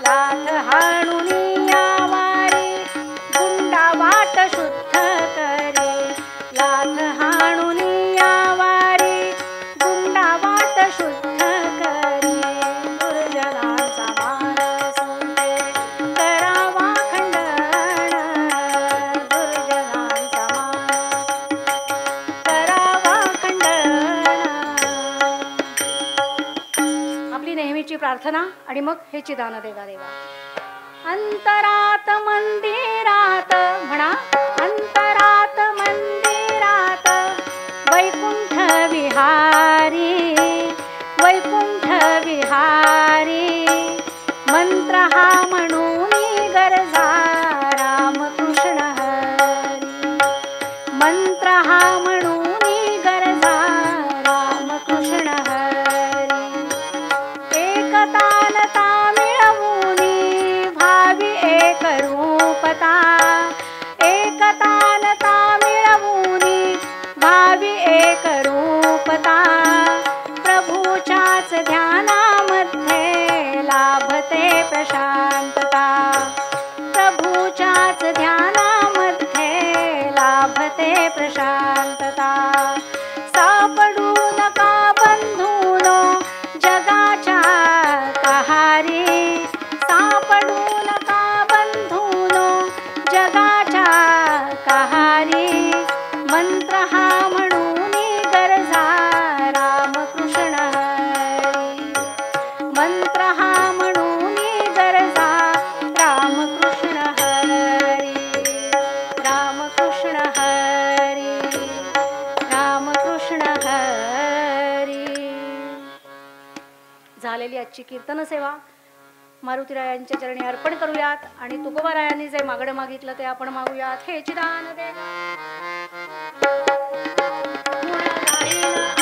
लाथ हाणून यावारी गुंडा वाट शुद्ध करी, लाथ हाणून यावारी गुंडा वाट शुद्ध करी. दुर्जनांचा मान सुखे करावा खंडन, दुर्जनांचा मान करावा खंडन. आपली नेहमीची प्रार्थना आणि मग हे चिदान देवा देवा. अंतरात मंदिरात म्हणा, अंतरात मंदिरात वैकुंठ विहारी, वैकुंठ विहारी. मंत्र हा म्हणून गरजा रामकृष्ण हरी, मंत्र हा म्हणून गरजा रामकृष्ण हरी. एकतानता मिळवून भावी एक रूपता, एकतानता मिळवून भावी एक रूपता. प्रभूच्याच ध्यानामध्ये लाभते प्रशांतता, प्रभूच्याच ध्यानामध्ये लाभते प्रशांतता. सापडू नका बंधूनो जगाच्या कहारी, सापडू नका बंधूनो जगाच्या कहारी. मंत्र हा म्हणून गरजा रामकृष्ण हरी, मंत्र हा म्हणून गरजा रामकृष्ण हरी, रामकृष्ण हरी, रामकृष्ण हरी. झालेली आजची कीर्तन सेवा मारुतीरायांच्या चरणी अर्पण करूयात आणि तुकोबारायांनी जे मागणं मागितलं ते आपण मागूयात. हे चिदान देवा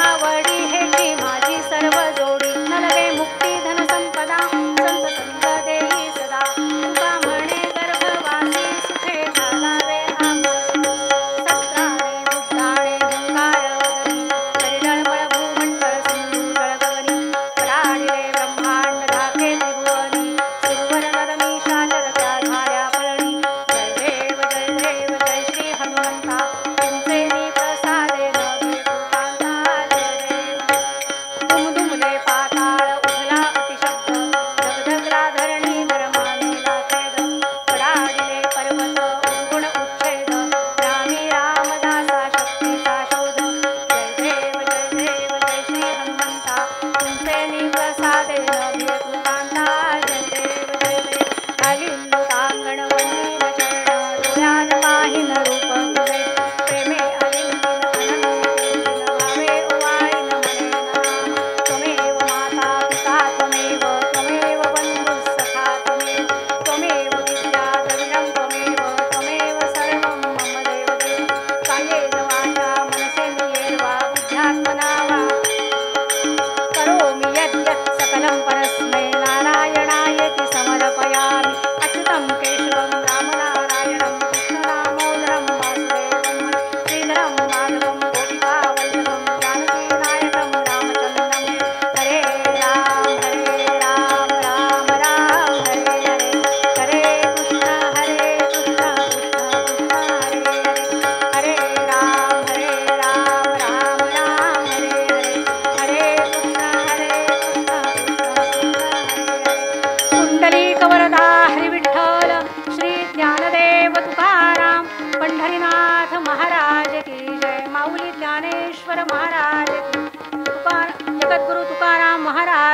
आवडी हेची माझी सर्व जोडी, नलगे मुक्ती धन संपदा संत संग देई सदा. तुका म्हणे गर्भवासी सुखे घालावे आम्हासी, सत्राणे बुद्धाणे हुंकार वदनी, परिडळमळ भूमंडळ सिंधू जळगगनी. पडाडिले ब्रह्मांड ढाके त्रिभुवनी, सुरवर नरमीशा चरत्या झाल्या पळणी. जय देव जय देव जय श्री हनुमंता, तुमचे नी प्रसादे न भेटू कांता. जय देव दुमदुमले पाताळ उठला अतिशब्द, धगधगला धरणी धर्मानेला खेद. पडाडिले पर्वत उर्गुण उच्छेद, रामी रामदासा शक्तीचा शोध. जय देव जय श्री हनुमंता, तुमचे नी प्रसादे न भेटू कांता. जय देव जय देव घालिल्लो तांगण वंदीन चरण, डोळ्यात पाहिन रूप तुझे. प्रेमे अलिंगन अनन्य भावे ओवाळीन मने नाम. त्वमेव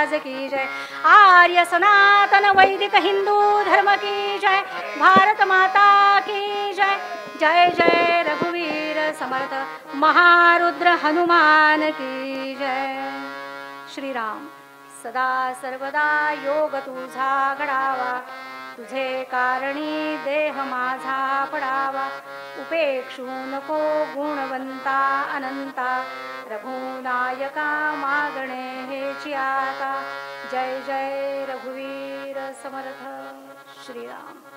महाराज की जय. आर्य सनातन वैदिक हिंदू धर्म की जय. भारत माता की जय. जय जय रघुवीर समर्थ महारुद्र हनुमान की जय. श्रीराम. सदा सर्वदा योग तुझा घडावा, तुझे कारणी देह माझा पडावा. उपेक्षू नको गुणवंता अनंता, रघुनायका मागणे हेची आता. जय जय रघुवीर समर्थ. श्रीराम.